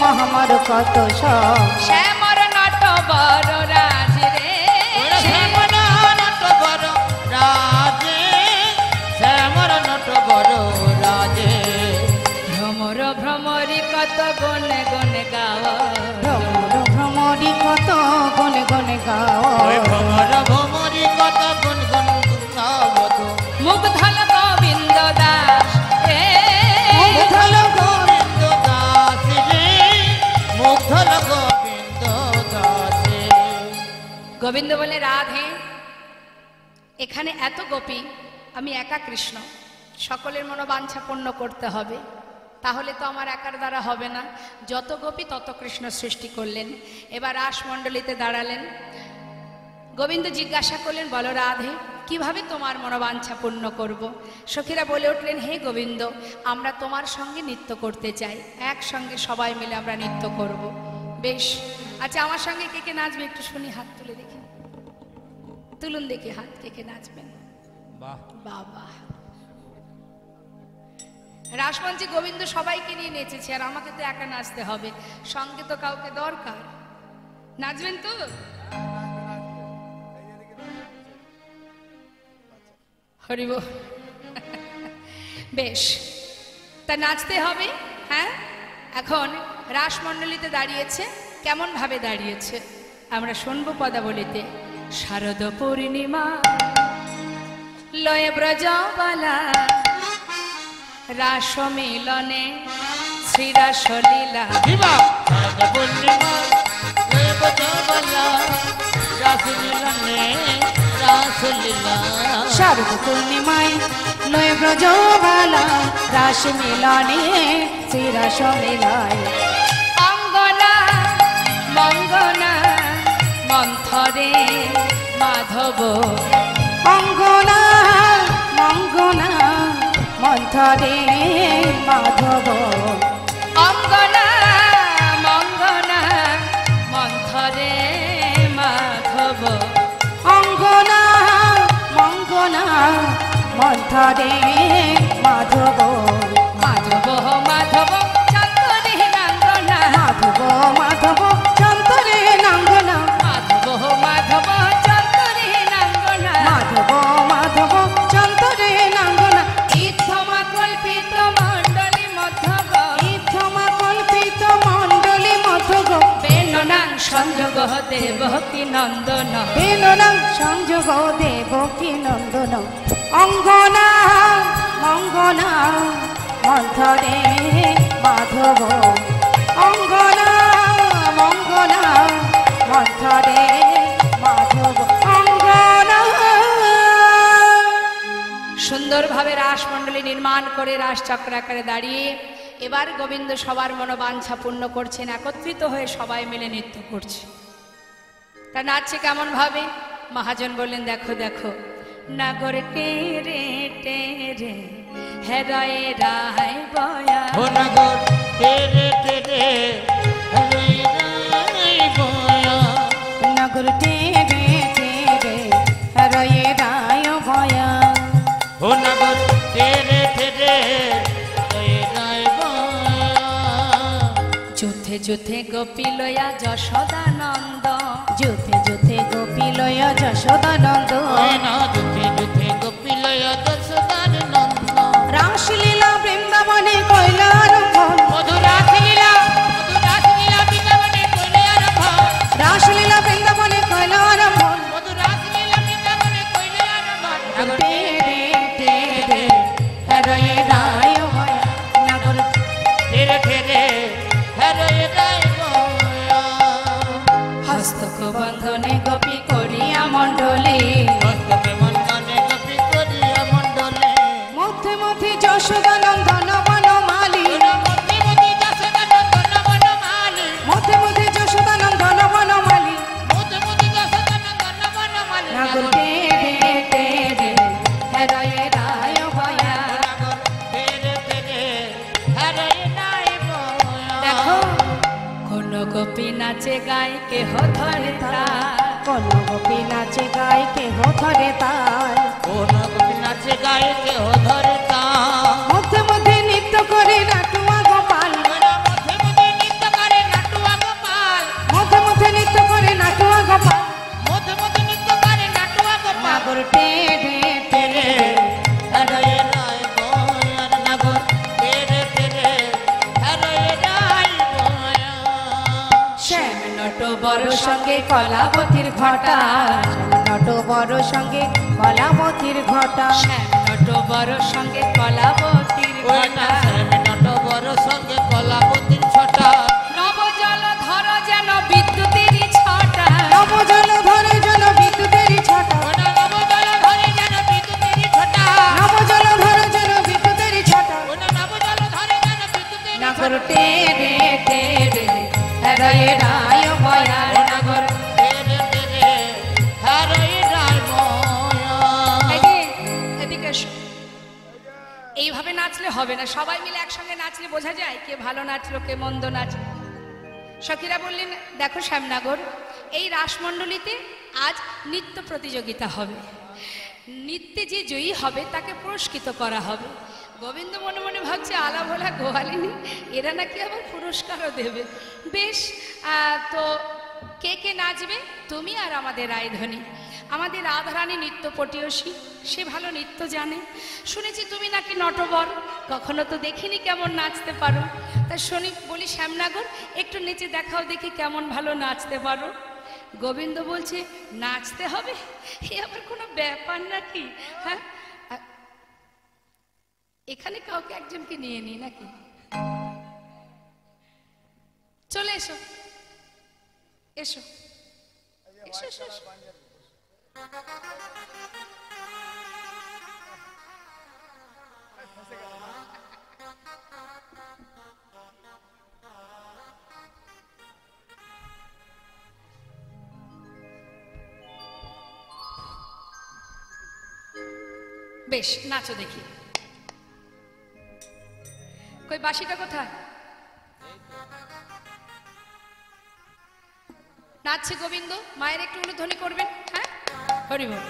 মহামার কত সব। শ্যামর নট বড় রাজ রে, শ্যামর নট বড় রাজে, শ্যামর নট বড় রাজে। ভ্রমর ভ্রমরি কত গনে গনে গাওয়া, ভ্রমর ভ্রমরি কত গনে গনে গাও, ওই ভ্রমর ভ্রমরি কত গুন গুন গাবত। মুগ্ধল গোবিন্দ দাস রে, মুগ্ধল গোবিন্দ দাস রে, মুগ্ধল গোবিন্দ দাস রে। গোবিন্দ বলে, রাধে এখানে এত গোপী, আমি একা কৃষ্ণ, সকলের মনোবাঞ্ছা পূর্ণ করতে হবে, তাহলে তো আমার একার দ্বারা হবে না। যত গোপী তত কৃষ্ণ সৃষ্টি করলেন। এবার রাসমণ্ডলীতে দাঁড়ালেন। গোবিন্দ জিজ্ঞাসা করলেন, বলো রাধে কিভাবে তোমার মনোবাঞ্ছা পূর্ণ করব। সখীরা বলে উঠলেন, হে গোবিন্দ, আমরা তোমার সঙ্গে নৃত্য করতে চাই, একসঙ্গে সবাই মিলে আমরা নৃত্য করব। বেশ, আচ্ছা আমার সঙ্গে কে কে নাচবে একটু শুনি, হাত তুলে দেখি, তুলুন দেখি হাত, কে কে নাচবেন। বাহ, বাবা, রাসমঞ্চে গোবিন্দ সবাইকে নিয়ে নেচেছে, আর আমাকে তো একা নাচতে হবে, সঙ্গে তো কাউকে দরকার। নাচবেন তো? হরিব। বেশ, তা নাচতে হবে। হ্যাঁ, এখন রাসমণ্ডলীতে দাঁড়িয়েছে, কেমন ভাবে দাঁড়িয়েছে আমরা শুনবো পদাবলিতে। শারদ পূর্ণিমা লয়ে ব্রজবালা, রাস মিলনে শ্রীরাসলীলা, দিবা শারদ পূর্ণিমা দেব জবলা, রাস মিলনে রাসলীলা। শারদ পূর্ণিমায় নয় ব্রজবালা, রাস মিলনে শ্রীরাস মিলায়। অঙ্গনা মঙ্গনা মন্থরে মাধব, অঙ্গনা মঙ্গনা মন্থরে মাধব, অঙ্গনা মঙ্গনা মন্থরে মাধব মাধব মাধব চন্দরে নাঙ্গনা মাধব মাধব চন্তরে নাঙ্গনা মাধব মাধব চন্দরে নাঙ্গনা মাধব মাধব চন্তরে নাঙ্গনা ইথমা কল্পিত মণ্ডলী মধ্যগ ইথমা কল্পিত মণ্ডলী মধগ বেননাং সংযোগ দেবকী নন্দন বেননাং সংযোগ দেবকী নন্দন অঙ্গনা মঙ্গনা মন্থরে মাধব অঙ্গনা মঙ্গনা মন্থরে মাধব অঙ্গনা। সুন্দরভাবে রাসমণ্ডলী নির্মাণ করে রাসচক্র আকারে দাঁড়িয়ে এবার গোবিন্দ সবার মনোবাঞ্ছা পূর্ণ করছেন, একত্রিত হয়ে সবাই মিলে নৃত্য করছে। তা নাচছে কেমন ভাবে? মহাজন বললেন, দেখো দেখো, নাগর টেরে টেরে হেরায় রায় বয়া ও নগর তেরে তেরে হরে রাই বয়া নগর টেরে টেরে রয়ে রায় ভয়া ও নগর তেরে তেরে হরে রাই বয়া যুথে যুথে গোপী লয়া যশোদানন্দ যুথে যুথে গোপীলয় যশোদানন্দ ওই না দুঃখে দুঃখে গোপিলয় দশদার নন্দ রাসলীলা বৃন্দাবনে কৈলারম্ভ মধুরাস লীলা বৃন্দাবনে কইলে আরম্ভ রাসলীলা বৃন্দাবনে কৈলারম্ভ মধুরাস লীলা বৃন্দাবনে কইলে আরম্ভ নগর টেরে টেরে রয়ে রায় ভয়া নগর তেরে তেরে হরে রাই বয়া হস্তক বন্ধনে গোপী করিয়া মণ্ডলী হস্তকে মন্দনে গোপী করিয়া মণ্ডলে মধ্যে মধ্যে যশোদানন্দন বনমালী মধ্যে মধ্যে যশোদানন্দন বনমালী মধ্যে মধ্যে যশোদানন্দন বনমালী মধ্যে মধ্যে যশোদানন্দন বনমালী নগর টেরে টেরে রয়ে রায় ভয়া নগর তেরে তেরে হরে রাই বয়া দেখো কোন গোপী নাচে গায় কেহ ধরে তার কোন গোপী নাচে গায় কেহ ধরে তার কোন গোপী নাচে গায়ে কেহ ধরে তা মধ্যে মধ্যে নৃত্য করে নাটুয়া গোপাল মধ্যে মধ্যে নৃত্য করে নাটুয়া গোপাল মধ্যে মধ্যে নৃত্য করে নাটুয়া গোপাল মধ্যে মধ্যে নৃত্য করে নাটুয়া গোপাল নগর টেরে টেরে হরে রাই বয়ার নগর তেরে তেরে হরে রাই বয়া শ্যাম নট বড় সঙ্গে কলাবতীর ঘটা নট বড় সঙ্গে কলাবতীর ঘটা শ্যাম নট বড় সঙ্গে কলাবতীর ওই না ঘটা শ্যামে নট বড় সঙ্গে কলাবতীর ছটা নবজল ধর যেন বিদ্যুতেরই ছটা নবজল ধরে জন বিদ্যুতেরই ছটা ওই না নবজল ধরে যেন বিদ্যুতেরই ছটা নবজল ধরে জন বিদ্যুতেরই ছটা ওই না নবজল ধরে যেন বিদ্যুতেরই নগর ছটা টেরে টেরে রয়ে রায় ভয়া নগর তেরে তেরে হরে রাই বয়া এদিকে এসো। এইভাবে নাচলে হবে না, সবাই মিলে একসঙ্গে নাচলে বোঝা যায় কে ভালো নাচলো কে মন্দ নাচলো। সখীরা বললেন, দেখো শ্যামনগর, এই রাসমণ্ডলীতে আজ নৃত্য প্রতিযোগিতা হবে, নৃত্যে যে জয়ী হবে তাকে পুরস্কৃত করা হবে। গোবিন্দ মনে মনে ভাবছে, আলা ভোলা গোয়ালিনী, এরা নাকি আবার পুরস্কারও দেবে। বেশ, তো কে কে নাচবে? তুমি আর আমাদের রায়ধনী। আমাদের রাধারানী নৃত্য পটীয়সী, সে ভালো নৃত্য জানে। শুনেছি তুমি নাকি নটবর, কখনো তো দেখিনি কেমন নাচতে পারো। তা শুনি বলি, শ্যামনগর একটু নেচে দেখাও দেখি কেমন ভালো নাচতে পারো। গোবিন্দ বলছে, নাচতে হবে? এ আবার কোনো ব্যাপার নাকি? হ্যাঁ, এখানে কাউকে একজনকে নিয়ে নি নাকি? চলে এসো এসো এসো এসো এসো। বেশ, নাচো দেখি। কই বাঁশিটা কোথায়? নাচছে গোবিন্দ, মায়ের একটু উলুধ্বনি করবেন। হ্যাঁ, হরি বল।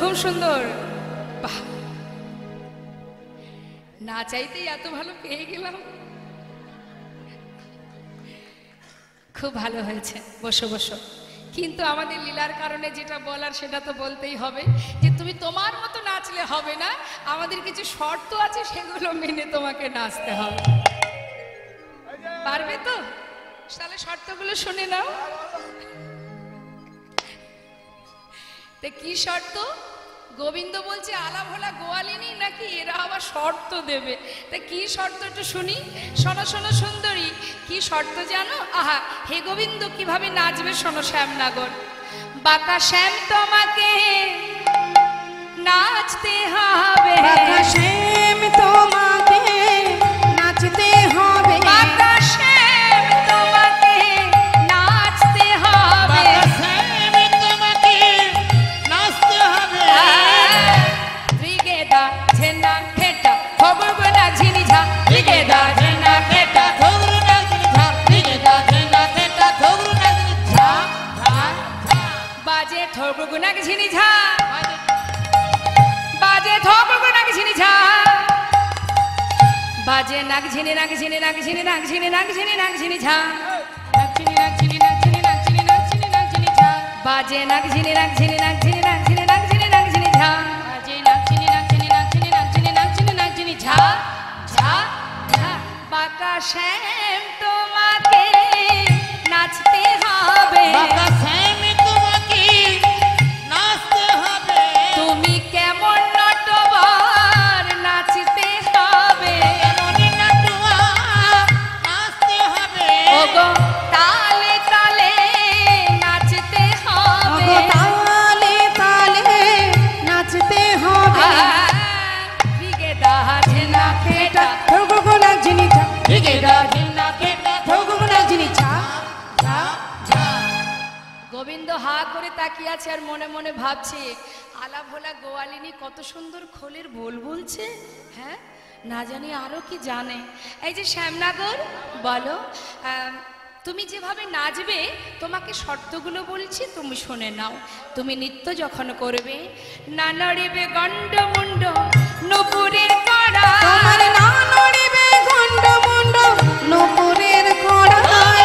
খুব সুন্দর। বাহ, না চাইতেই এত ভালো পেয়ে গেলাম। খুব ভালো হয়েছে, বসো বসো। কিন্তু আমাদের লীলার কারণে যেটা বলার সেটা তো বলতেই হবে, যে তুমি তোমার মতো নাচলে হবে না, আমাদের কিছু শর্ত আছে, সেগুলো মেনে তোমাকে নাচতে হবে। পারবে তো? তাহলে শর্তগুলো শুনে নাও। তা কি শর্ত? গোবিন্দ বলছে আলা ভোলা গোয়ালিনী নাকি এরা আবার শর্ত দেবে। তা কি শর্ত একটু শুনি। শোনো শোনো সুন্দরী, কি শর্ত জানো? আহা, হে গোবিন্দ কিভাবে নাচবে শোনো। শ্যামনগর, বাঁকা শ্যাম তোমাকে নাচতে হবে, বাঁকা শ্যাম তোমাকে নাচতে হবে, বাঁকা শ্যাম তোমাকে নাচতে হবে, বাঁকা শ্যাম তোমাকে নাচতে হবে। ত্রিগেদা ঝেনা খেটা খবর গোনা ঝিনিঝা, ত্রিগেদা ঝেনা খেটা থোগরু নাগিনি ঝা, ত্রিগেদা ঝেনা খেটা থোগরু নাগিনি ঝা, ঝা, ঝা। বাজে থবর গোনা ঝিনিঝা, বাজে থবর গোনা ঝিনিঝা, বাজে নাগ ঝিনি নাগ ঝিনি নাগ ঝিনি নাগ ঝিনি নাগ ঝিনি নাগ ঝিনি ঝা, নাগ ঝিনি নাগ ঝিনি নাগ ঝিনি নাগ ঝিনি নাগ ঝিনি নাগ ঝিনি ঝা, বাজে নাগ ঝিনি নাগ ঝিনি নাগ ঝিনি নাগ ঝিনি নাগ ঝিনি নাগ ঝিনি ঝা, বাজে নাগ ঝিনি নাগ ঝিনি নাগ ঝিনি নাগ ঝিনি নাগ ঝিনি নাগ ঝিনি ঝা, ঝা, ঝা। বাঁকা শ্যাম তোমাকে নাচতে হবে, বাঁকা শ্যাম তোমাকে নাচতে হবে। তুমি কেমন নটবর নাচতে হবে, এমনই নাটুয়া নাচতে হবে। ওগো তালে তালে নাচতে হবে, ওগো তালে তালে নাচতে হবে, ত্রিগেদা ঝেনা খেটা থোগো লাগছে নিচা, ত্রিগেদা ঝেনা খেটা থোগো লাগছে নিচা। ঝা, ঝা। গোবিন্দ হা করে তাকিয়ে আছে আর মনে মনে ভাবছে, আলা ভোলা গোয়ালিনী কত সুন্দর খোলের বোল বলছে। হ্যাঁ, না জানি আরো কি জানে। এই যে শ্যামনগর, বলো তুমি যেভাবে নাচবে, তোমাকে শর্তগুলো বলছি, তুমি শুনে নাও। তুমি নৃত্য যখন করবে, না নড়িবে গন্ড মুন্ড নপুরের কড়া, তোমার না নড়িবে গন্ড মুন্ড নপুরের কড়াই,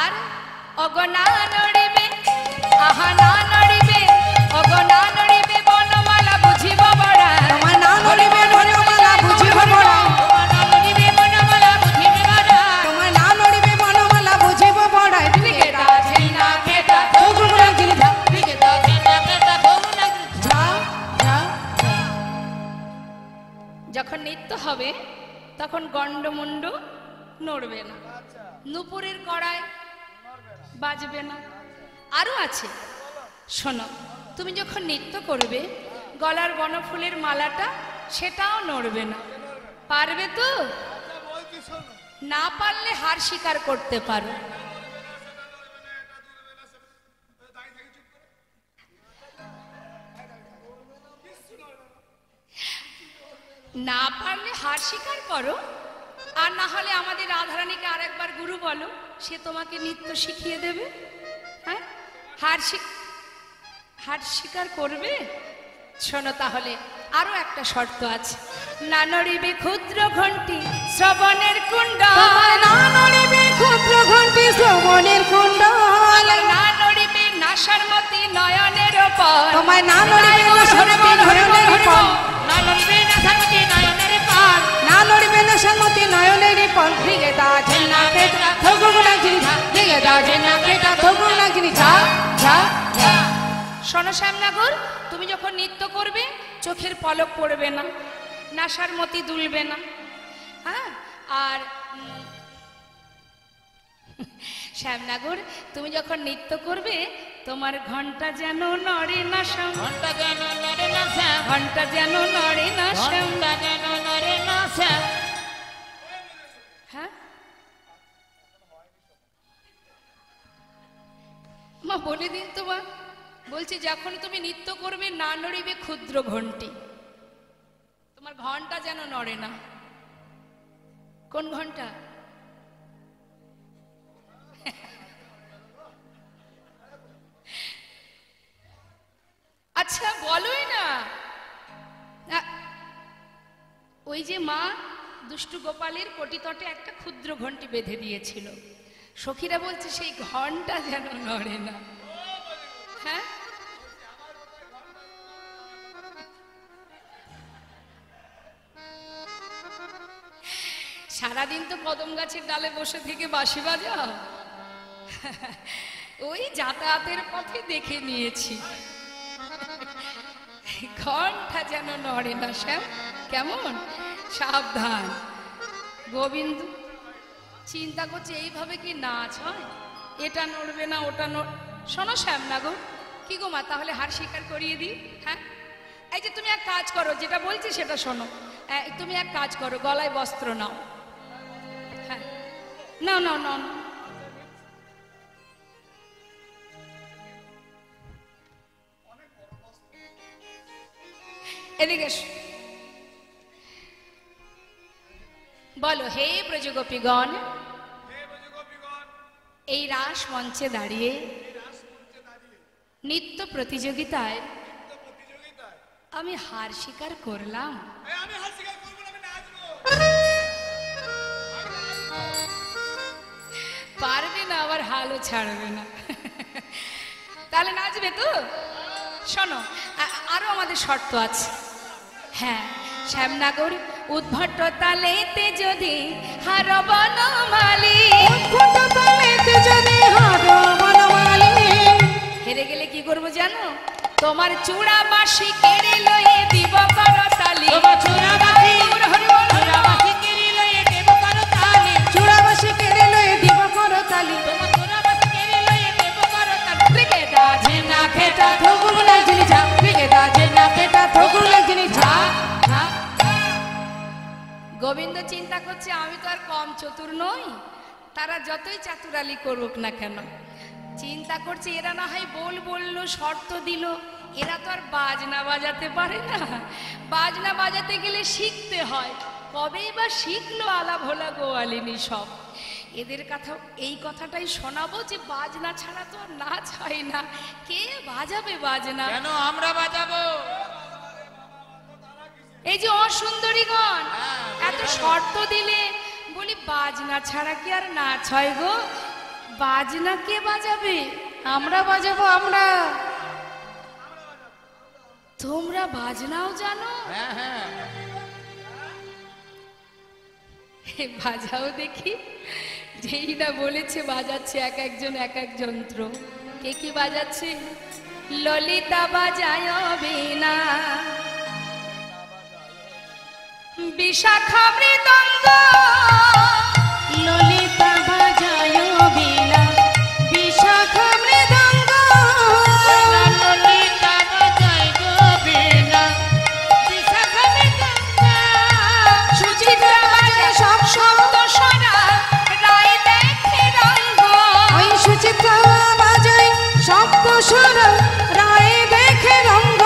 আর অগনা নড়িবে, আহা না নড়িবে, অগনা নড়িবে বনমালা বুঝিব বড়া, তোমার না নড়িবে বনমালা বুঝিব বড়া, তোমার না নড়িবে বনমালা বুঝিবে বড়া। তোমার না নড়িবে বনমালা বুঝিব বড়াই, ত্রিগেদা ঝেনা খেটা থোগো লাগছে নিচা, ত্রিগেদা ঝেনা খেটা থোগরু নাগিনি ঝা, ঝা, ঝা। যখন নৃত্য হবে তখন গন্ডমুন্ড নড়বে না, নুপুরের কড়ায় বাজবে না। আরো আছে, শোনো। তুমি যখন নৃত্য করবে, গলার বনফুলের মালাটা সেটাও নড়বে না। পারবে তো? না পারলে হার স্বীকার করতে পারো। না পারলে হার স্বীকার করো, আর না হলে আমাদের রাধারানীকে আরেকবার গুরু বলো, সে তোমাকে নৃত্য শিখিয়ে দেবে। হ্যাঁ, হার স্বীকার করবে। শোনো তাহলে, আরো একটা শর্ত আছে। না নড়িবে ক্ষুদ্র ঘণ্টি শ্রবণের কুণ্ডল, তোমার না নড়িবে ক্ষুদ্র ঘণ্টি শ্রবণের কুণ্ডল, না নড়িবে নাসার মতি নয়নের ওপর, তোমার না নড়িবে নাসামতি নয়নের ফল, না নড়িবে না সামতি নয়নের পাল। না নড়িবে নাসামতি নয়নের ফল, ত্রিগেদা ঝেনা খেটা থোগো লাগছে নিচা, ত্রিগেদা ঝেনা খেটা থোগো লাগছে নিচা, ঝা, ঝা। শোনো শ্যামনগর, তুমি যখন নৃত্য করবে চোখের পলক পড়বে না, নাসার মতি দুলবে না। হ্যাঁ, আর শ্যামনগর, তুমি যখন নৃত্য করবে তোমার ঘন্টা যেন নড়ে না শ্যাম, ঘন্টা যেন নড়ে না শ্যাম, ঘন্টা যেন নড়ে না শ্যাম। ঘন্টা যেন নড়ে না শ্যাম। হ্যাঁ, মা বলে দিন তোমা, বলছি যখন তুমি নৃত্য করবে না নড়িবে ক্ষুদ্র ঘন্টি, তোমার ঘন্টা যেন নড়ে না। কোন ঘন্টা? আচ্ছা বলোই না। ওই যে মা দুষ্টু গোপালের কটিতটে একটা ক্ষুদ্র ঘন্টি বেঁধে দিয়েছিল, সখীরা বলছে সেই ঘন্টা যেন নড়ে না। হ্যাঁ, সারাদিন তো কদম গাছের ডালে বসে থেকে বাঁশি বাজাও, ওই যাতায়াতের পথে দেখে নিয়েছি। ঘন্টা যেন নড়ে না শ্যাম, কেমন সাবধান। গোবিন্দ চিন্তা করছে এইভাবে কি নাচ হয়, এটা নড়বে না ওটা শোনো শ্যামনগর, কি গো মা তাহলে হার স্বীকার করিয়ে দিই। হ্যাঁ, এই যে তুমি এক কাজ করো, যেটা বলছি সেটা শোনো। তুমি এক কাজ করো, গলায় বস্ত্র নাও। হ্যাঁ, নাও নাও নাও নাও। এদিকে বলো, হে ব্রজগোপীগণ, এই রাস মঞ্চে দাঁড়িয়ে নৃত্য প্রতিযোগিতায় আমি হার স্বীকার করলাম। পারবে না, আবার হালও ছাড়বে না। তাহলে নাচবে তো? শোনো, আরো আমাদের শর্ত আছে। হ্যাঁ, শ্যামনগর উদ্ভট তালেতে যদি হার বনমালী, হেরে গেলে কি করবো জানো? তোমার চূড়া বাঁশি কেড়ে লয়ে দিব করতালি। গোবিন্দ চিন্তা করছে আমি তো আর কম চতুর নই, তারা যতই চাতুরালি করুক না কেন। চিন্তা করছে এরা না হয় বললো, শর্ত দিল, এরা তো আর বাজনা বাজাতে পারে না। বাজনা বাজাতে গেলে শিখতে হয়, কবেই বা শিখলো আলা ভোলা গোয়ালিনী সব। এদের কথা, এই কথাটাই শোনাবো যে বাজনা ছাড়া তো আর নাচ হয় না। কে বাজাবে বাজনা? কেন আমরা বাজাবো? এই যে অসুন্দরীগণ এত শর্ত দিলে, বলি বাজনা ছাড়া কি আর নাচ হয় গো? বাজনা কে বাজাবে? আমরা বাজাবো। আমরা, তোমরা বাজনাও জানো? হ্যাঁ হ্যাঁ, বাজাও দেখি। যেই না বলেছে বাজাচ্ছে এক একজন এক এক যন্ত্র। কে কি বাজাচ্ছে? ললিতা বাজায় বীণা, বিশাখা মৃদঙ্গ, ললিতা বাজায় বীণা, বিশাখা মৃদঙ্গ, ললিতা বাজায় গো বীণা, বিশাখা মৃদঙ্গ, সুচিত্রা বাজায় সব শব্দ সরা রায় দেখে রঙ্গ। ওই সুচিত্রা বাজায় শব্দ স্বরা রায় দেখে রঙ্গ।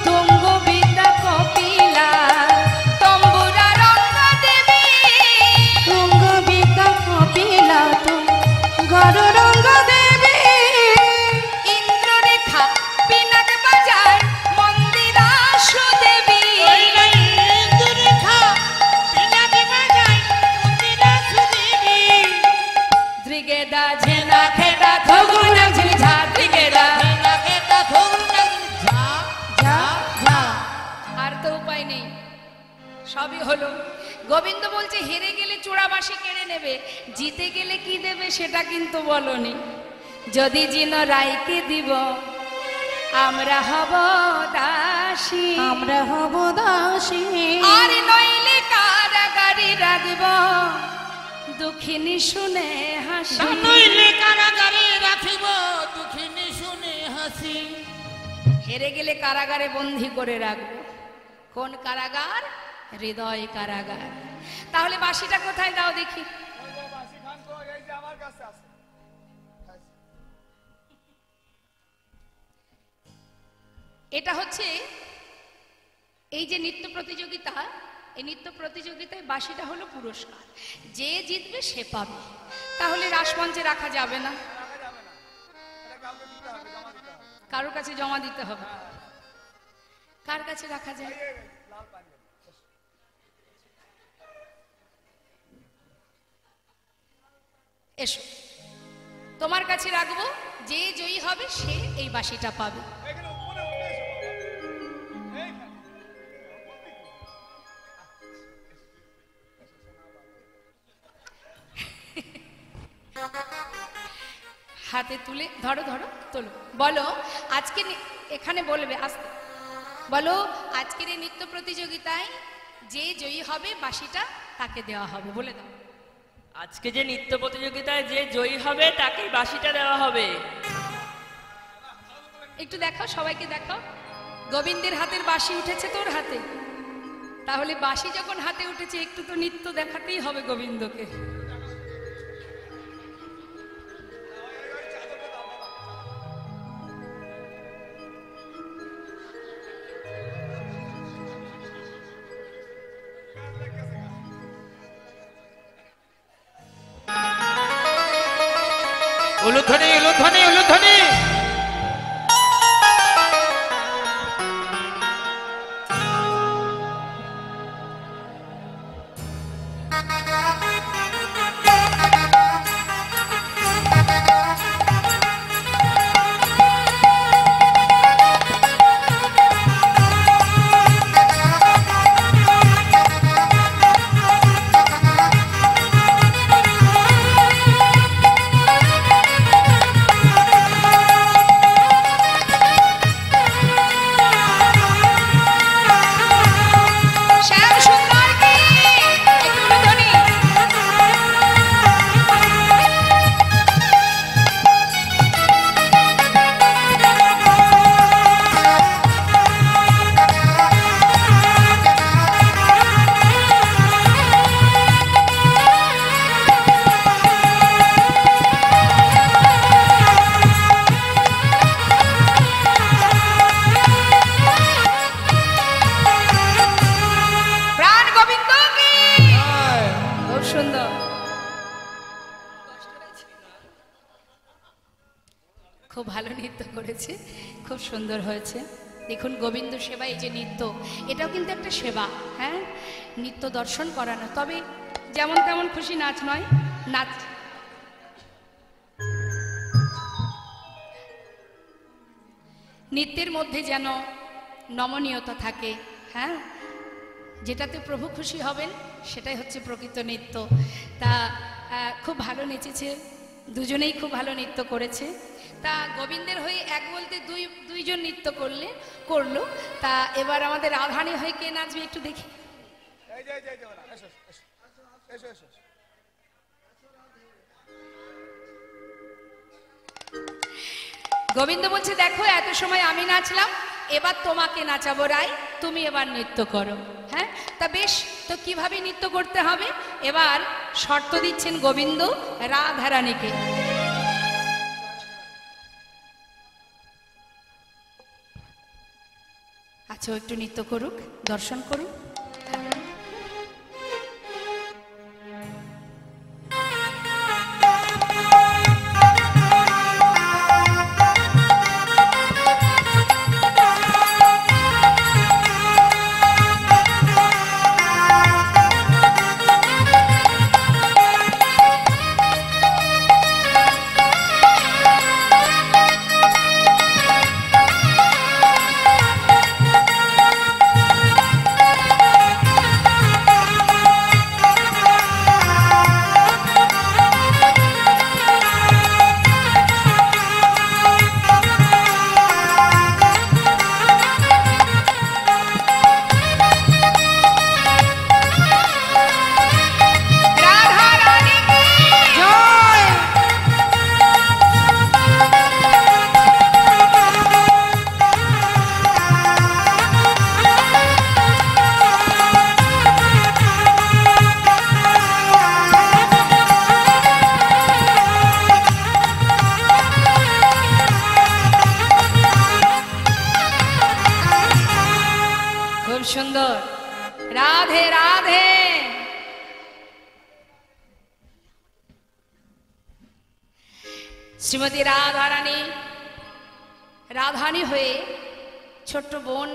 তুঙ্গ বিদ্যা কপিলা তম্বুরা রঙ্গ দেবী, তুঙ্গ বিদ্যা কপিলা তুঙ্গর রঙ্গ দেবী। ইন্দ্ররেখা পিনাক বাজার মন্দিরা সুদেবী। ইন্দুরেখা পিনাকি বাজায় মন্দিরা সুদেবী। ত্রিগেদা ঝেনা খেদা ধগুনা ঝিঝা ত্রিগেদা। নাকেটা ধরু না ঝা ঝা ঝা। আর তো উপায় নেই, সবই হলো। গোবিন্দ বলছে হেরে গেলে চূড়াবাসী কেড়ে নেবে, জিতে গেলে কি দেবে সেটা কিন্তু বলনি। যদি জিন রায়কে দিব আমরা হব দাসী, আমরা হব দাসী। আর নইলে কারাগারি রাখব দুঃখিনী শুনে হাসি। নইলে কারাগারে রাখিব দুঃখিনী শুনে হাসি। হেরে গেলে কারাগারে বন্দী করে রাখবো। কোন কারাগার? হৃদয় কারাগার। তাহলে বাঁশিটা কোথায় দাও দেখি। এটা হচ্ছে এই যে নৃত্য প্রতিযোগিতা, এই নৃত্য প্রতিযোগিতায় বাঁশিটা হলো পুরস্কার। যে জিতবে সে পাবে। তাহলে রাসমঞ্চে রাখা যাবে না। কারোর কাছে জমা দিতে হবে। কার কাছে রাখা যায়? এসো, তোমার কাছে রাখবো। যে জয়ী হবে সে এই বাঁশিটা পাবে। হাতে তুলে ধরো, ধরো, তোলো। বলো আজকে এখানে বলবে, আস্তে বলো, আজকের এই নৃত্য প্রতিযোগিতায় যে জয়ী হবে বাঁশিটা তাকে দেওয়া হবে। বলে দাও। আজকে যে নৃত্য প্রতিযোগিতায় যে জয়ী হবে তাকে বাঁশিটা দেওয়া হবে। একটু দেখাও, সবাইকে দেখাও। গোবিন্দের হাতের বাঁশি উঠেছে তোর হাতে, তাহলে বাঁশি যখন হাতে উঠেছে একটু তো নৃত্য দেখাতেই হবে গোবিন্দকে। উলুধ্বনি উলুধ্বনি উলুধ্বনি। খুব ভালো নৃত্য করেছে, খুব সুন্দর হয়েছে। দেখুন গোবিন্দ সেবা, এই যে নৃত্য, এটাও কিন্তু একটা সেবা। হ্যাঁ, নৃত্য দর্শন করানো, তবে যেমন তেমন খুশি নাচ নয়। নাচ নৃত্যের মধ্যে যেন নমনীয়তা থাকে। হ্যাঁ, যেটাতে প্রভু খুশি হবেন সেটাই হচ্ছে প্রকৃত নৃত্য। তা খুব ভালো নেচেছে, দুজনেই খুব ভালো নৃত্য করেছে। তা গোবিন্দের হয়ে এক বলতে দুইজন নৃত্য করলো। তা এবার আমাদের রাধানী হয়ে কে নাচবে একটু দেখি। গোবিন্দ বলছে, দেখো এত সময় আমি নাচলাম, এবার তোমাকে নাচাবো রাই, তুমি এবার নৃত্য করো। হ্যাঁ, তা বেশ, তো কিভাবে নৃত্য করতে হবে এবার শর্ত দিচ্ছেন গোবিন্দ রাধারানীকে। আচ্ছা, একটু নৃত্য করুক, দর্শন করুক। সুন্দর, রাধে রাধে। শ্রীমতী রাধারানী রাধারানী হয়ে ছোট্ট বোন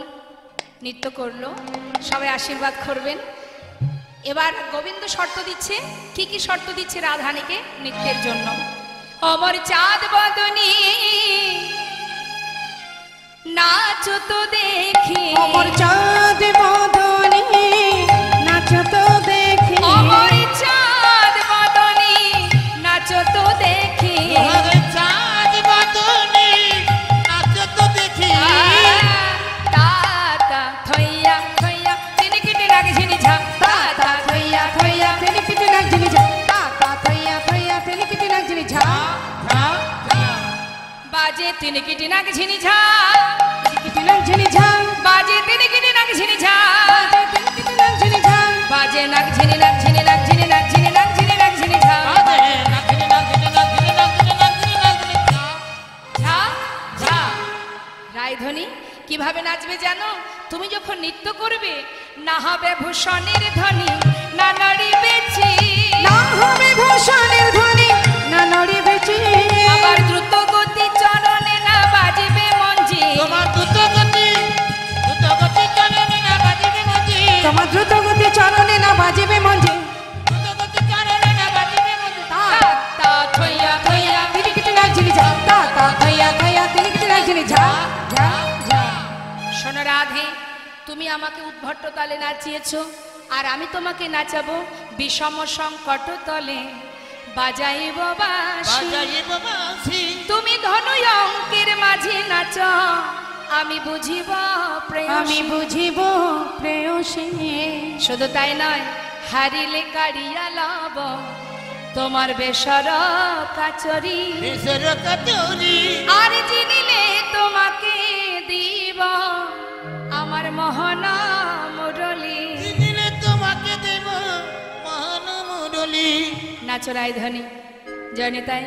নৃত্য করলো, সবাই আশীর্বাদ করবেন। এবার গোবিন্দ শর্ত দিচ্ছে, কি কি শর্ত দিচ্ছে রাধারানীকে নৃত্যের জন্য। অমর চাঁদ বদনী নাচো তো দেখি, অমর চাঁদ বদনী নাচো তো দেখি, অমর চাঁদ বদনী নাচো তো দেখি, চাঁদ বাদনি নাচো তো দেখি। তাতা থইয়া থইয়া তিনকিটি লাগঝিনি ঝা, তাতা থইয়া থইয়া ফেলিকিটি নাচনি ঝা, তাতা থইয়া থইয়া ফেলিকিটি নাচনি ঝা, বাজে তিনকিটি লাগঝিনি ঝা, ফেলিকিটি নাচনি ঝা, বাজে তিনকিটি লাগঝিনি ঝা, ফেলিকিটি নাচনি ঝা, বাজে লাগঝিনি লাগঝিনি লাগঝিনি লাগঝিনি লাগঝিনি লাগঝিনি ঝা, ঝা ঝা। রায়ধনী কিভাবে নাচবে জানো? তুমি যখন নৃত্য করবে, না হবে ভূষণের ধ্বনি, না নড়িবে চি, না হবে ভূষণের ধ্বনি, না নড়িবে চি, আবার দ্রুত গতি চরণে না বাজিবে মঞ্জি, তোমার দ্রুত গতি চলনে না বাজিবে মঞ্জি, তোমার দ্রুত গতি চরণে না বাজিবে মঞ্জে, দ্রুত গতি চলনে না বাজিবে মঞ্জি। তা থইয়া থইয়া ফেলিকিটি নাচনি ঝা, তাতা থইয়া থইয়া ফেলিকিটি নাচনি ঝা, ঝা ঝা। শোনো রাধে, তুমি আমাকে উদ্ভট্ট তালে নাচিয়েছো, আর আমি তোমাকে নাচাবো বিষম সংকট তলে, বাজাইব বাঁশি। বাজাইব বাঁশি, তুমি ধনু অঙ্কের মাঝে নাচ, আমি বুঝিব প্রেয়সী। আমি বুঝিব প্রেয়সী, শুধু তাই নয়, হারিলে কাড়িয়া লব তোমার বেসর কাচরি, দেশের কচুরি, আর জিনিলে তোমাকে দিব আমার মোহন মুরলী। দিলে তোমাকে দেব মহান মুরলী। নাচো রায়ধনী জয়নিতাই।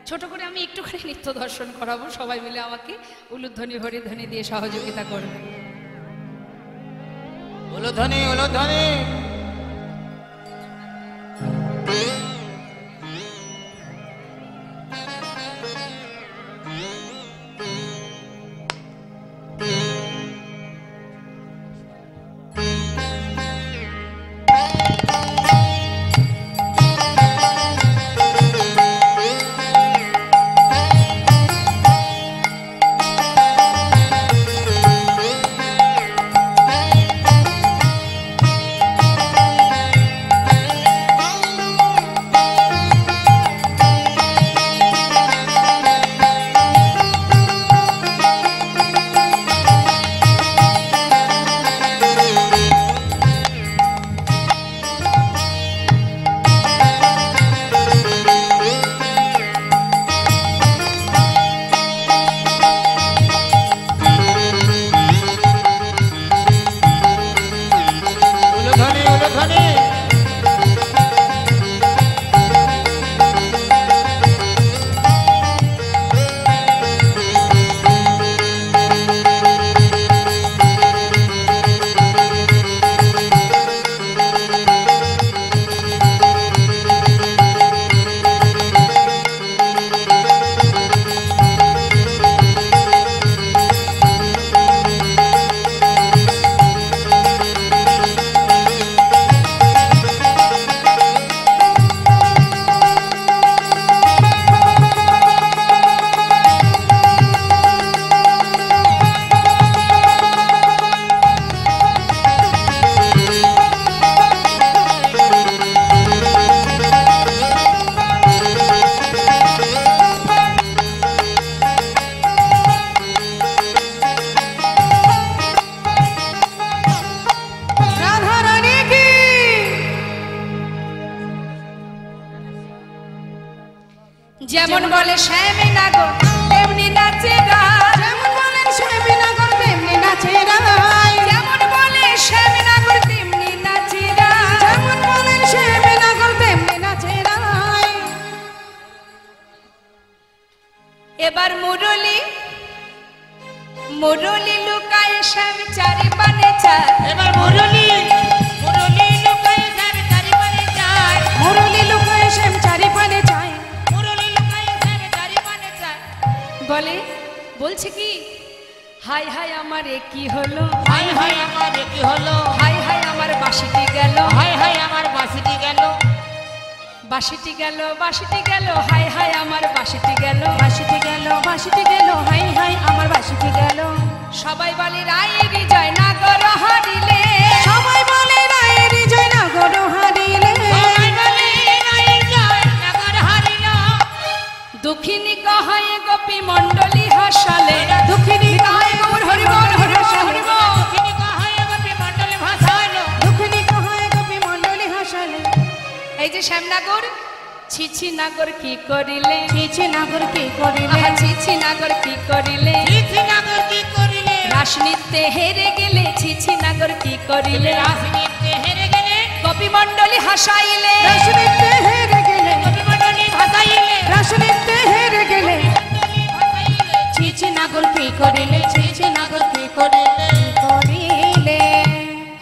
ছোট করে আমি একটুখানি নৃত্য দর্শন করাবো, সবাই মিলে আমাকে উলুধ্বনি হরিধ্বনি দিয়ে সহযোগিতা করবে। উলুধ্বনি উলুধ্বনি। যেমন বলে শ্যামে নাগর তেমনি নাচে রায়, যেমন বলেন শ্যামী নগর তেমনি নাচে রায়, যেমন বলে শ্যামে নাগর তেমনি নাচে রায়। যেমন বলেন শ্যামী নগর তেমনি নাচে রায়। এবার মুরলি মুরলি লুকায় শ্যাম চারি পানে চায়, এবার মুরলি মুরলি লুকায় শ্যাম চারিপানে যায়, মুরলি লুকায় শ্যাম চারিপানে চায়। মুরলি লুকায় শ্যাম চারিপানে যায়। বলে বলছে কি হাই হাই আমার এ কি হলো, হাই হাই আমার কি হলো, হাই হাই আমার বাঁশিটি গেল, হাই হাই আমার বাঁশিটি গেল, বাঁশিটি গেল, বাঁশিটি গেল, হাই হাই আমার বাঁশিটি গেল। বাঁশিটি গেল, বাঁশিটি গেল, হাই হাই আমার বাঁশিটি গেল। সবাই বলে রায়ের জয় নাগর হারিলে, সবাই বলে রায়ের জয়নগর হারিলে, সবাই বলে রায়ের জয় নগর হারিল, দুঃখিনী কহায়ে গোপী মণ্ডলী হাসালে, দুঃখিনী গায়ে গৌর হরি বল হরি বল হরি বল। দুঃখিনী কহায় গোপী মণ্ডলে ভাসালো, দুঃখিনী কহায় গোপী মণ্ডলী হাসালে। এই যে শ্যামনাগর, ছিছি নাগর কি করিলে, ছিছি নাগর কি করিলে, আহা ছিছি নাগর কি করিলে, চিঠি নগর কি করিলে, রাস নৃত্যে হেরে গেলে, ছিছি নাগর কি করিলে, রাজনীতি হেরে গেলে, গোপী মণ্ডলী হাসাইলে, রাসনীতে হেরে গেলে, গোপী মণ্ডলী ভাসাইলে, রাসনীতে হেরে গেলে, ভাসাইলে, ছিছি নাগর কি করিলে, ছিছি নাগর কি করিলে, করিলে।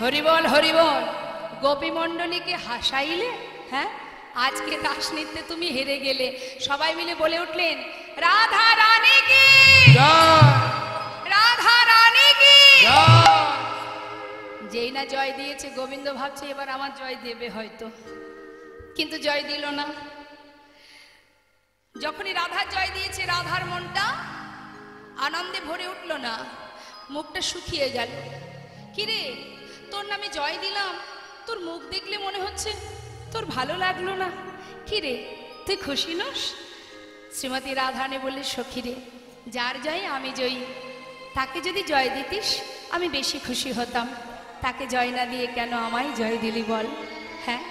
হরি বল হরি বল। গোপী মণ্ডলীকে হাসাইলে, হ্যাঁ আজকে রাস নৃত্যে তুমি হেরে গেলে। সবাই মিলে বলে উঠলেন রাধা রানী কি, রাধা রানী কি। যেই না জয় দিয়েছে গোবিন্দ ভাবছে এবার আমার জয় দেবে হয়তো, কিন্তু জয় দিল না। যখনই রাধা জয় দিয়েছে রাধার মনটা আনন্দে ভরে উঠল না, মুখটা শুকিয়ে গেল। কিরে তোর নামে জয় দিলাম, তোর মুখ দেখলে মনে হচ্ছে তোর ভালো লাগলো না। কিরে তুই খুশি নস? শ্রীমতী রাধারানী বললে সখী রে, যার জয় আমি জয়ী, তাকে যদি জয় দিতিস আমি বেশি খুশি হতাম, তাকে জয় না দিয়ে কেন আমায় জয় দিলি বল। হ্যাঁ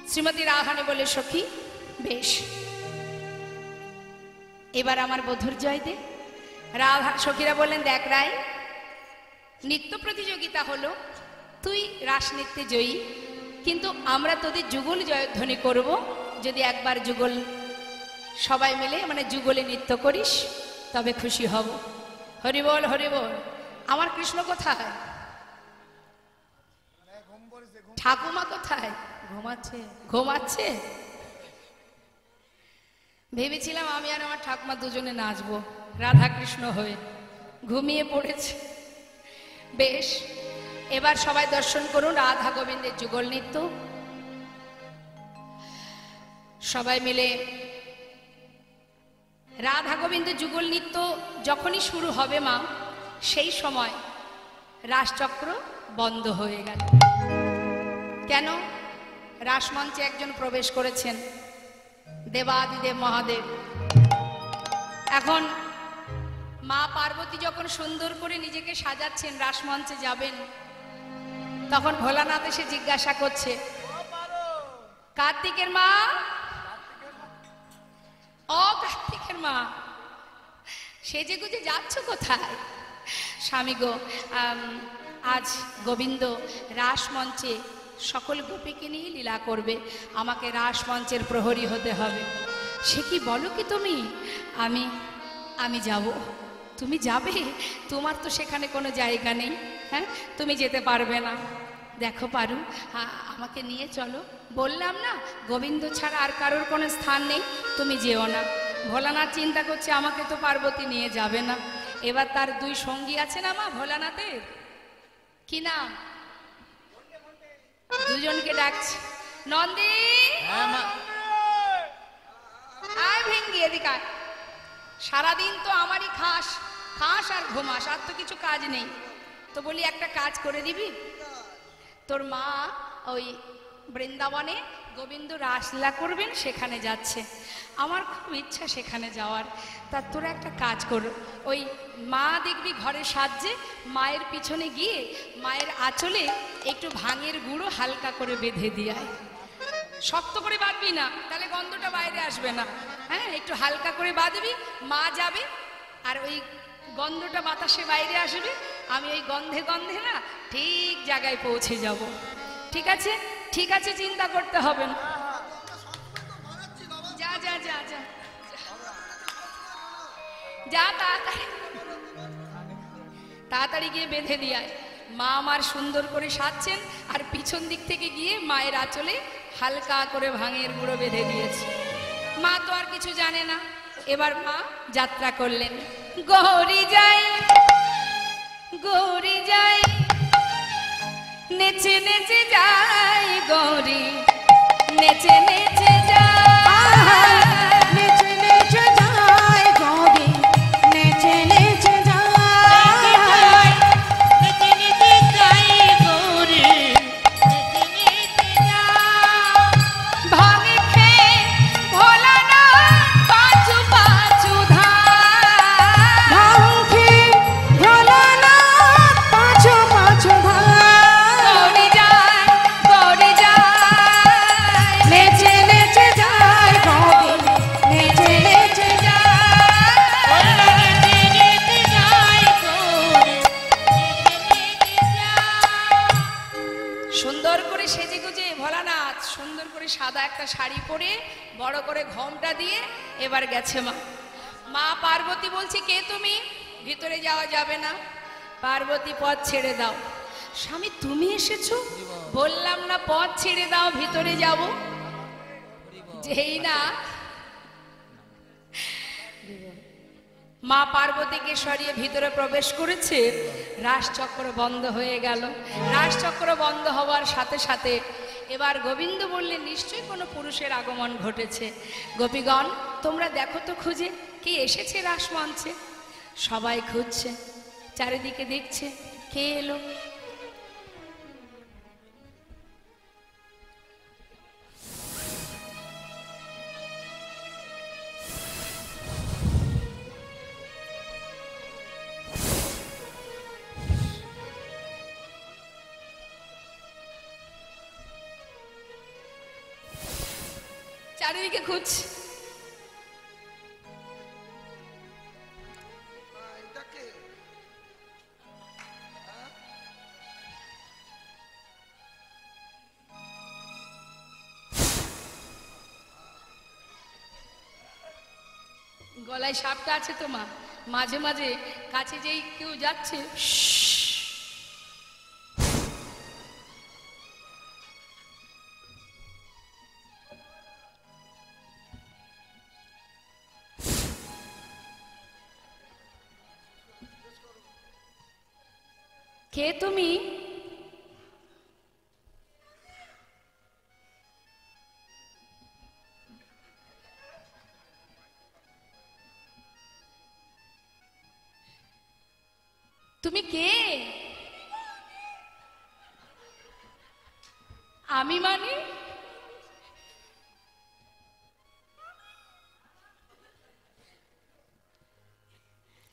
শ্রীমতী রাধারানী বলে সখী বেশ, এবার আমার বধূর জয় দে। রাধা সখীরা বললেন দেখ রায়, নৃত্য প্রতিযোগিতা হলো, তুই রাস নৃত্যে জয়ী, কিন্তু আমরা তোদের যুগল জয়ধ্বনি করব যদি একবার যুগল সবাই মিলে মানে যুগলে নৃত্য করিস তবে খুশি হব। হরি বল হরি বল। আমার কৃষ্ণ কোথায়? ঠাকুমা কোথায়? ঘুমাচ্ছে। ঘুমাচ্ছে? ভেবেছিলাম আমি আর আমার ঠাকুমা দুজনে নাচবো রাধা কৃষ্ণ হয়ে, ঘুমিয়ে পড়েছে। বেশ, এবার সবাই দর্শন করুন রাধা গোবিন্দের যুগল নৃত্য। সবাই মিলে রাধা গোবিন্দ যুগল নৃত্য যখনই শুরু হবে মা, সেই সময় রাসচক্র বন্ধ হয়ে গেল। কেন? রাসমঞ্চে একজন প্রবেশ করেছেন, দেবাদিদেব মহাদেব। এখন মা পার্বতী যখন সুন্দর করে নিজেকে সাজাচ্ছেন রাসমঞ্চে যাবেন, তখন ভোলানাথ এসে জিজ্ঞাসা করছে কার্তিকের মা, ও কার্তিকের মা সেজে গুজে যাচ্ছ কোথায়? স্বামী গো, আজ গোবিন্দ রাসমঞ্চে সকল গোপীকে নিয়ে লীলা করবে, আমাকে রাসমঞ্চের প্রহরী হতে হবে। সে কি বলো কি তুমি? আমি যাব। তুমি যাবে? তোমার তো সেখানে কোনো জায়গা নেই, হ্যাঁ তুমি যেতে পারবে না। দেখো পারু, আমাকে নিয়ে চলো। বললাম না গোবিন্দ ছাড়া আর কারোর কোনো স্থান নেই, তুমি যেও না। ভোলানাথ চিন্তা করছে আমাকে তো পার্বতী নিয়ে যাবে না। এবার তার দুই সঙ্গী আছে না মা ভোলানাথের, কি নাম? দুজনকে ডাকছে, নন্দী আয় ভেঙ্গি এদিকে আয়। সারাদিন তো আমারই খাস খাস আর ঘুমাস, আর তো কিছু কাজ নেই। তো বলি একটা কাজ করে দিবি? তোর মা ওই বৃন্দাবনে গোবিন্দ রাসলীলা করবেন, সেখানে যাচ্ছে, আমার খুব ইচ্ছা সেখানে যাওয়ার। তা তোরা একটা কাজ কর, ওই মা দেখবি ঘরে সাজছে, মায়ের পিছনে গিয়ে মায়ের আঁচলে একটু ভাঙের গুঁড়ো হালকা করে বেঁধে দিয়ে আয়। শক্ত করে বাঁধবি না, তাহলে গন্ধটা বাইরে আসবে না। হ্যাঁ একটু হালকা করে বাঁধবি, মা যাবে আর ওই গন্ধটা বাতাসে বাইরে আসবে, আমি ওই গন্ধে গন্ধে না ঠিক জায়গায় পৌঁছে যাব। ঠিক আছে? ঠিক আছে, চিন্তা করতে হবে না। যা যা যা যা যা, তাড়াতাড়ি তাড়াতাড়ি গিয়ে বেঁধে দিয়ে মা আমার সুন্দর করে সাজছেন, আর পিছন দিক থেকে গিয়ে মায়ের আঁচলে হালকা করে ভাঙের গুঁড়ো বেঁধে দিয়েছে। মা তো আর কিছু জানে না। এবার মা যাত্রা করলেন, গৌরী যাই গৌরী যাই নেচে নেচে যাই গৌরী নেচে নেচে যাই নেচে নেচে যায় গৌরী নেচে নেচে যায় নেচে নেচে যাই গৌরী নেচে নেচে যাই ভাঙ খেয়ে ভোলা না পাঁচু পাঁচু ধার ভাঙে ভোলানাথ পাঁচু পাঁচু ধার গৌরী যায় নেচে নেচে যায় গৌরী নেচে নেচে যায় নেচে নেচে যাই গৌরী নেচে নেচে যাই সুন্দর করে সেজে গুজে ভোলানাথ সুন্দর করে সাদা একটা শাড়ি পরে বড় করে ঘোমটা দিয়ে এবার গেছে মা মা পার্বতী বলছে কে তুমি ভিতরে যাওয়া যাবে না পার্বতী পথ ছেড়ে দাও স্বামী তুমি এসেছো বললাম না পথ ছেড়ে দাও ভিতরে যাব যেই না মা পার্বতীকে সরিয়ে ভিতরে প্রবেশ করেছে রাসচক্র বন্ধ হয়ে গেল রাসচক্র বন্ধ হওয়ার সাথে সাথে এবার গোবিন্দ বললেন নিশ্চয়ই কোনো পুরুষের আগমন ঘটেছে গোপীগণ তোমরা দেখো তো খুঁজে কে এসেছে রাসমঞ্চে সবাই খুঁজছে চারিদিকে দেখছে কে এলো চারিদিকে খুঁজছে এটাকে গলায় সাপটা আছে তো মা মাঝে মাঝে কাছে যেই কেউ যাচ্ছে কে তুমি তুমি কে আমি মানে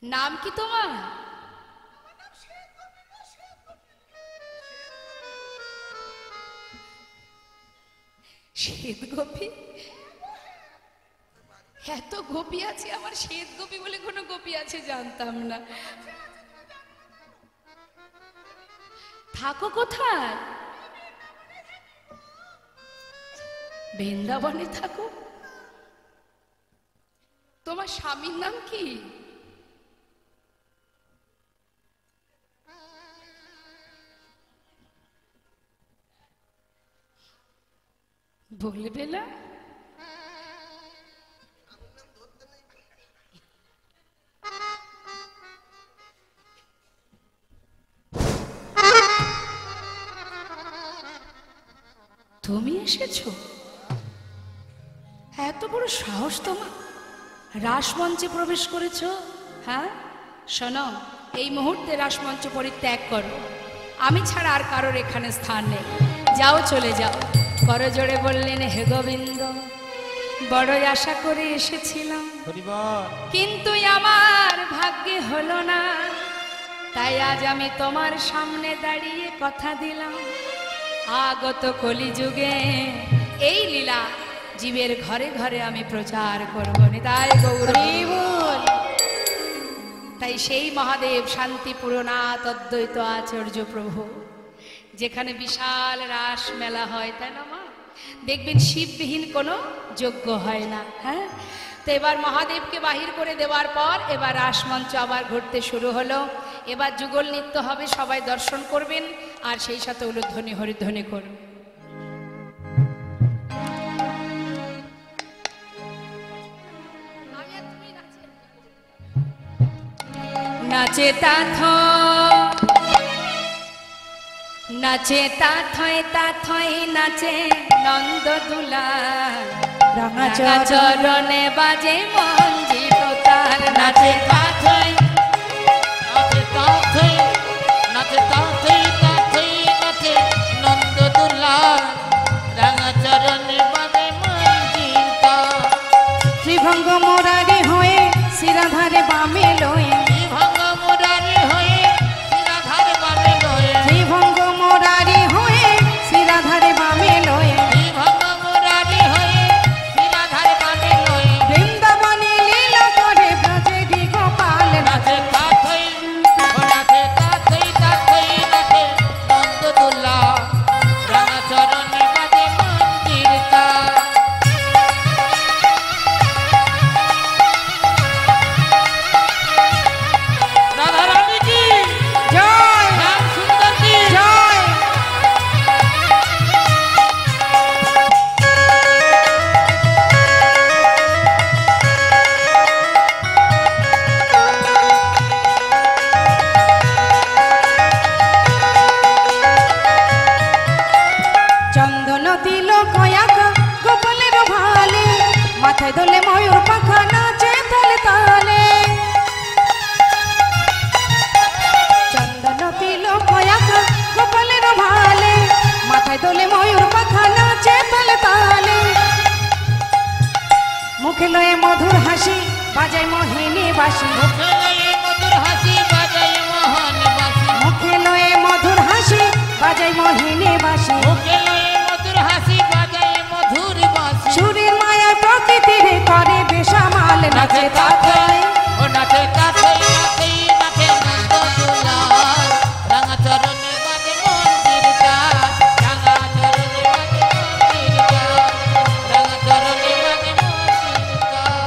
নাম কি তোমার শ্বেত গোপী এত গোপী আছে আমার শ্বেত গোপী বলে কোনো গোপী আছে জানতাম না থাকো কোথায় বৃন্দাবনে থাকো তোমার স্বামীর নাম কি বলবে না তুমি এসেছো এত বড় সাহস তোমার রাসমঞ্চে প্রবেশ করেছো হ্যাঁ শোনো এই মুহূর্তে রাসমঞ্চ পরিত্যাগ করো আমি ছাড়া আর কারোর এখানে স্থান নেই যাও চলে যাও করজোড়ে বললেন হে গোবিন্দ বড়ই আশা করে এসেছিলাম কিন্তু আমার ভাগ্যে হলো না তাই আজ আমি তোমার সামনে দাঁড়িয়ে কথা দিলাম আগত কলিযুগে এই লীলা জীবের ঘরে ঘরে আমি প্রচার করব তাই গৌরী তাই সেই মহাদেব শান্তিপুরনাথ অদ্বৈত আচার্য প্রভু যেখানে বিশাল রাস মেলা হয় তাই না মা দেখবেন শিববিহীন কোনো যজ্ঞ হয় না হ্যাঁ তো এবার মহাদেবকে বাহির করে দেওয়ার পর এবার রাসমঞ্চ আবার ঘুরতে শুরু হলো এবার যুগল নৃত্য হবে সবাই দর্শন করবেন আর সেই সাথে উলুধ্বনি হরিধ্বনি করবেন নাচে তাথয় নাচে নন্দ দুলাল রাঙা চরণে বাজে মঞ্জিত তার নাচে তাথয় নাচে তাথই নাচে তাথই তাথই নাচে নন্দ দুলাল রাঙা চরণে বাজে মঞ্জিতা শ্রীভঙ্গ মোরারি হয়ে শিরাধারে বামে লয়ে বিভঙ্গ মুরারি হয়ে শিরাধার বামে লয়ে শ্রীভঙ্গ মোরারি হয়ে শিরাধারে বামে লয়ে বিভঙ্গ মুরারি হয়ে শিরাধার বামে লয়ে বৃন্দাবনে লীলা করে ব্রজেরি গোপাল নাচে তাথই ও নাচে তাথই তাথই নাচে নন্দ দুলাল রাঙা চরণে বাজে মঞ্জিতা রাধা রানী কি জয় শ্যাম সুন্দর কি জয় চন্দন দিল কয়াক গোপালের ভালে মাথায় দোলে ময়ূর পাখা নাচে তালে তালে চন্দন দিল কয়াক গোপালের ভালে মাথায় দোলে ময়ূর পাখা নাচে তালে তালে মুখে লয়ে মধুর হাসি বাজায় মোহিনী বাসি মুখে লয়ে মধুর হাসি বাজায় মোহন বাসি মুখে লয়ে মধুর হাসি বাজায় মোহিনী বাসি মুখে লয়ে মধুর হাসি বাজায় মধুর বাসি সুরের মায়া প্রকৃতির করে বেসামাল নাচে তাথই ও নাচে তাথই নাচই নাচে নন্দ দুলাল রাঙা চরণে বাজে মন্দির গান রাঙা চরণে বাজে মন্দির গান রাঙা চরণে বাজে মন্দির গান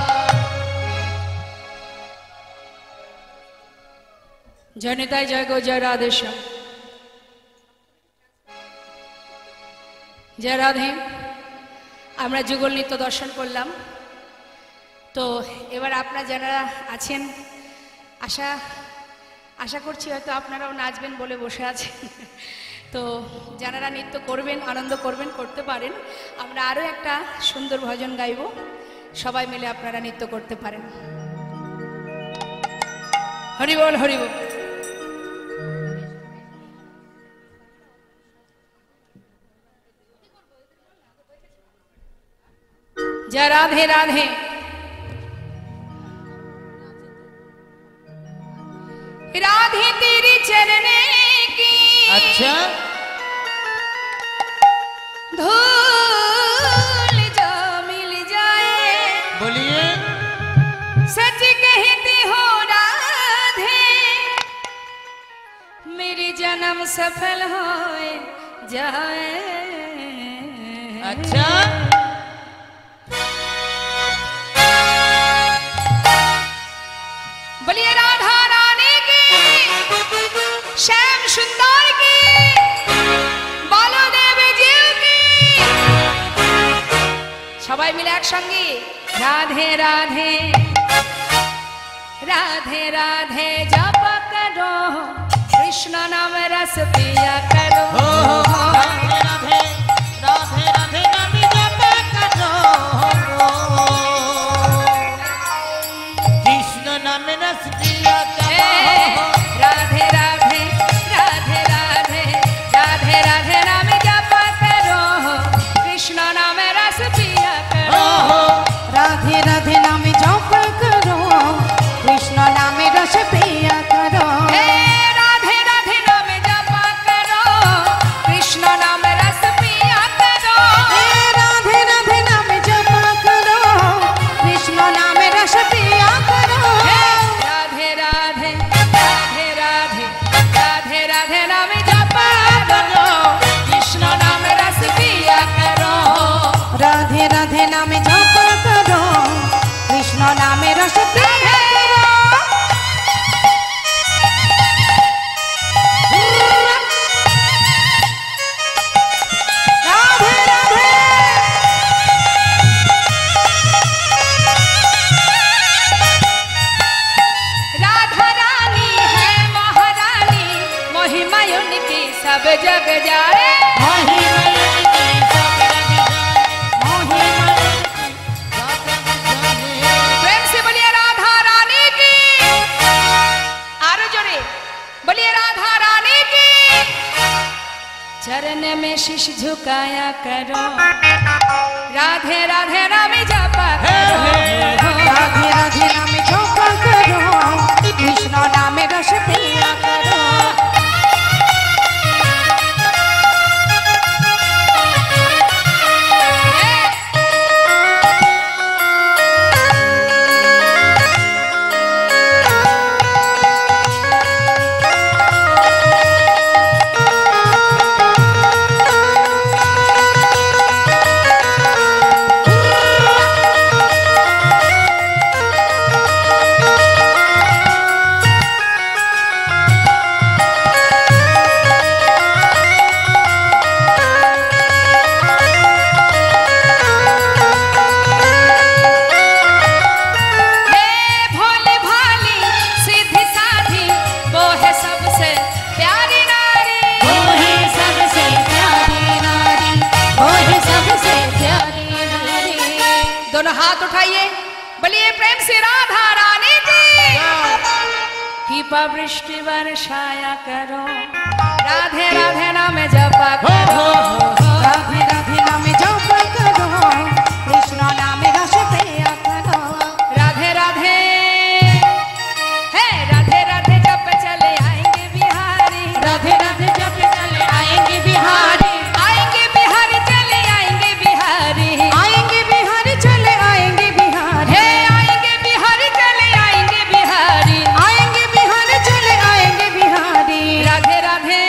জনিতায় জয় গো জয় রাধেশ্যাম জয় রাধে। আমরা যুগল নৃত্য দর্শন করলাম। তো এবার আপনারা যারা আছেন আশা করছি হয়তো আপনারাও নাচবেন বলে বসে আছেন। তো যারা নৃত্য করবেন আনন্দ করবেন করতে পারেন। আমরা আরও একটা সুন্দর ভজন গাইব, সবাই মিলে আপনারা নৃত্য করতে পারেন। হরি বল হরি বল। जय राधे राधे। राधे तेरी चरने की अच्छा धूल जो मिल जाए, बोलिए सच कहती हो राधे मेरी जन्म सफल हो जाए। अच्छा बोलिए राधा रानी की, श्याम सुंदर की, बालो देवी जीव की। सबाई मिले एक संगी राधे राधे राधे राधे जप करो कृष्ण नाम रस पिया करो। राधे राधे राधे राधे नाम जप करो कृष्ण नाम रस पिया करो। राधे राधे राधे राधे राधे राधे नाम जप करो कृष्ण नाम रस पिया करो। राधे राधे नाम जप करो कृष्ण नाम रस पिया करो। हे राधे राधे नाम जप करो कृष्ण नाम रस पिया झुकाया करो राधे राधे नाम जपा करो राधे राधे नाम जपा करो कृष्ण नाम रस पिया करो दोनों हाथ उठाइए बोलिए प्रेम से राधा रानी की कृपा वृष्टि वर्षाया करो राधे राधे नाम जपा करो राधे राधे नाम जपा करो कृष्ण नाम रस पिया करो राधे राधे है राधे राधे जप चले आएंगे बिहारी राधे राधे जप चले आएंगे बिहारी आएंगे बिहारी चले आएंगे बिहारी आएंगे बिहारी चले आएंगे बिहारी हे आएंगे बिहारी चले आएंगे बिहारी आएंगे बिहारी चले आएंगे बिहारी राधे राधे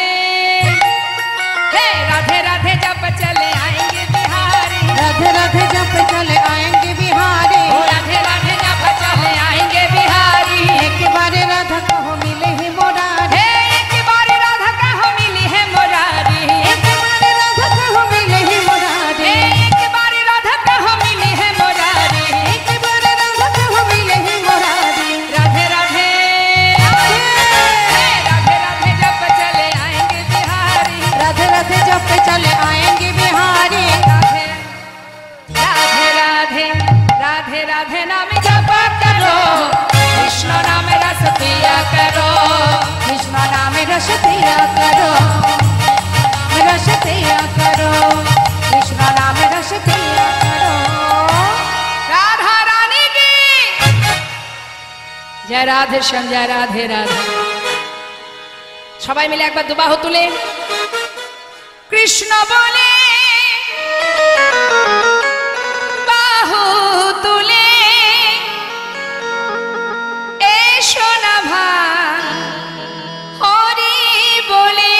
हे राधे राधे जप चले आएंगे बिहारी राधे राधे जप चले आएंगे बिहारी राधे राधे जप चले आएंगे बिहारी एक बार राधा कहो मिले ही मुरारी हे एक बार राधा कहो मिली है मुरारी एक बार राधा कहो मिले ही मुरारी हे एक बार राधा कहो मिली है मुरारी एक बार राधा कहो मिले ही मुरारी राधे राधे हे राधे राधे जप चले आएंगे बिहारी राधे राधे जप चले आएंगे बिहारी राधे राधे राधे राधे नाम जपा करो कृष्ण नाम रस पिया करो कृष्ण नाम रस पिया करो रस पिया करो कृष्ण नाम रस पिया करो राधा रानी की जय राधे श्याम जय राधे राधे সবাই মিলে একবার দুবাহু তুলে কৃষ্ণ বলে বাহু তুলে এসো না ভাই হরি বলে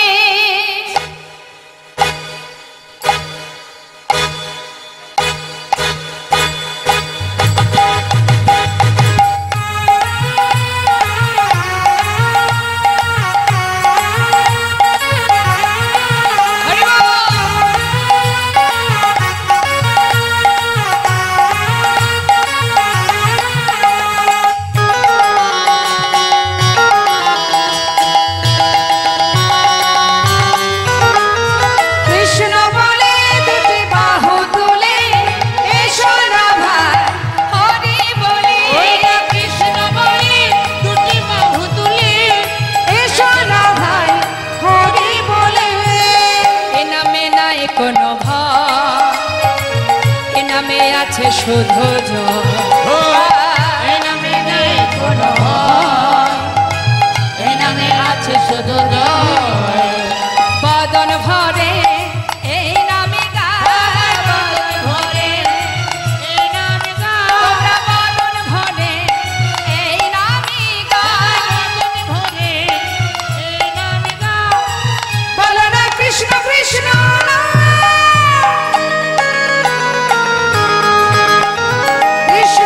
হরি বল। কৃষ্ণ বলে দুটি বাহু তুলে এসো না ভাই হরি বলে কৃষ্ণ বলে দুটি বাহু তুলে এসো না ভাই হরি বলে এ নামে নাই কোনো ভয় এ নামে আছে শুধু জয় এ নামে নেই কোনো ভয়, এ নামে আছে শুধু জয়। বদন ভরে এই নামে গায় বদন ভরে এই নামে গাও, তোমরা বদন ভরে এই নামে গায় বদন ভরে এই নামে গাও। বলো না কৃষ্ণ কৃষ্ণ কৃষ্ণ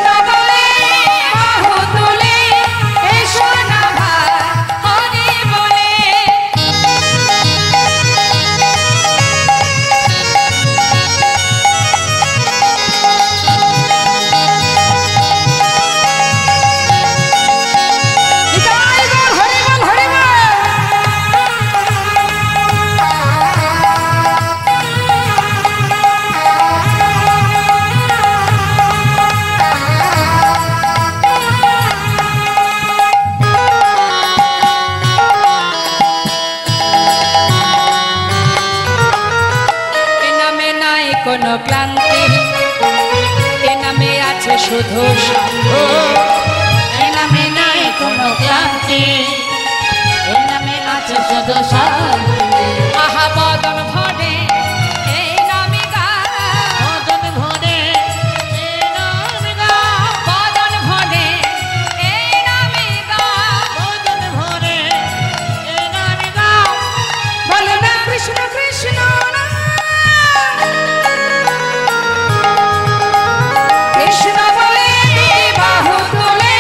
কোনো ক্লান্তি, এ নামে আছে শুধু শান্তি। এ নামে নাই কোনো ক্লান্তি, এ নামে আছে শুধু শান্তি। আহা বদন ভরে এই নামে গাও, বদন ভরে এই নামে গাও, বদন ভরে এই নামে গাও। বদন ভরে এই নামে গাও। বলো না কৃষ্ণ কৃষ্ণ না, কৃষ্ণ বলে বাহু তুলে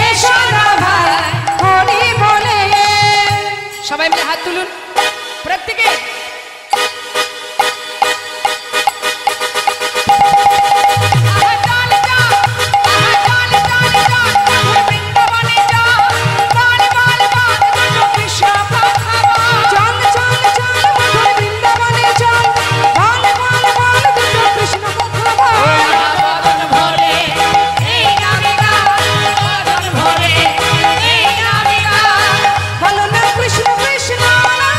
এসো না ভাই, হরি বলে। সবাই মিলে হাত তুলুন প্রত্যেকে। আহা চল চল, আহা চল চল চল, মধুর বৃন্দাবনে চল, বল বল বল দুটো কৃষ্ণ কথা বল। চল চল চল মধুর বৃন্দাবনে চল, বল বল বল দুটো কৃষ্ণ কথা বল। বদন ভরে এই নামে গাও, বদন ভরে এই নামে গাও। বলো না কৃষ্ণ কৃষ্ণ না,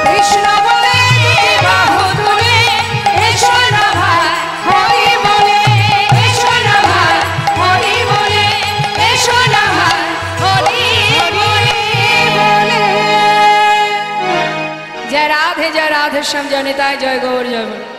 কৃষ্ণ বলে বাহু তুলে এসো না ভাই, হরি বলে। এসো না ভাই, হরি বলে। এসো না ভাই, হরি বলে। জয় রাধে শ্যাম জয় নিতাই জয় গৌর জয় বল।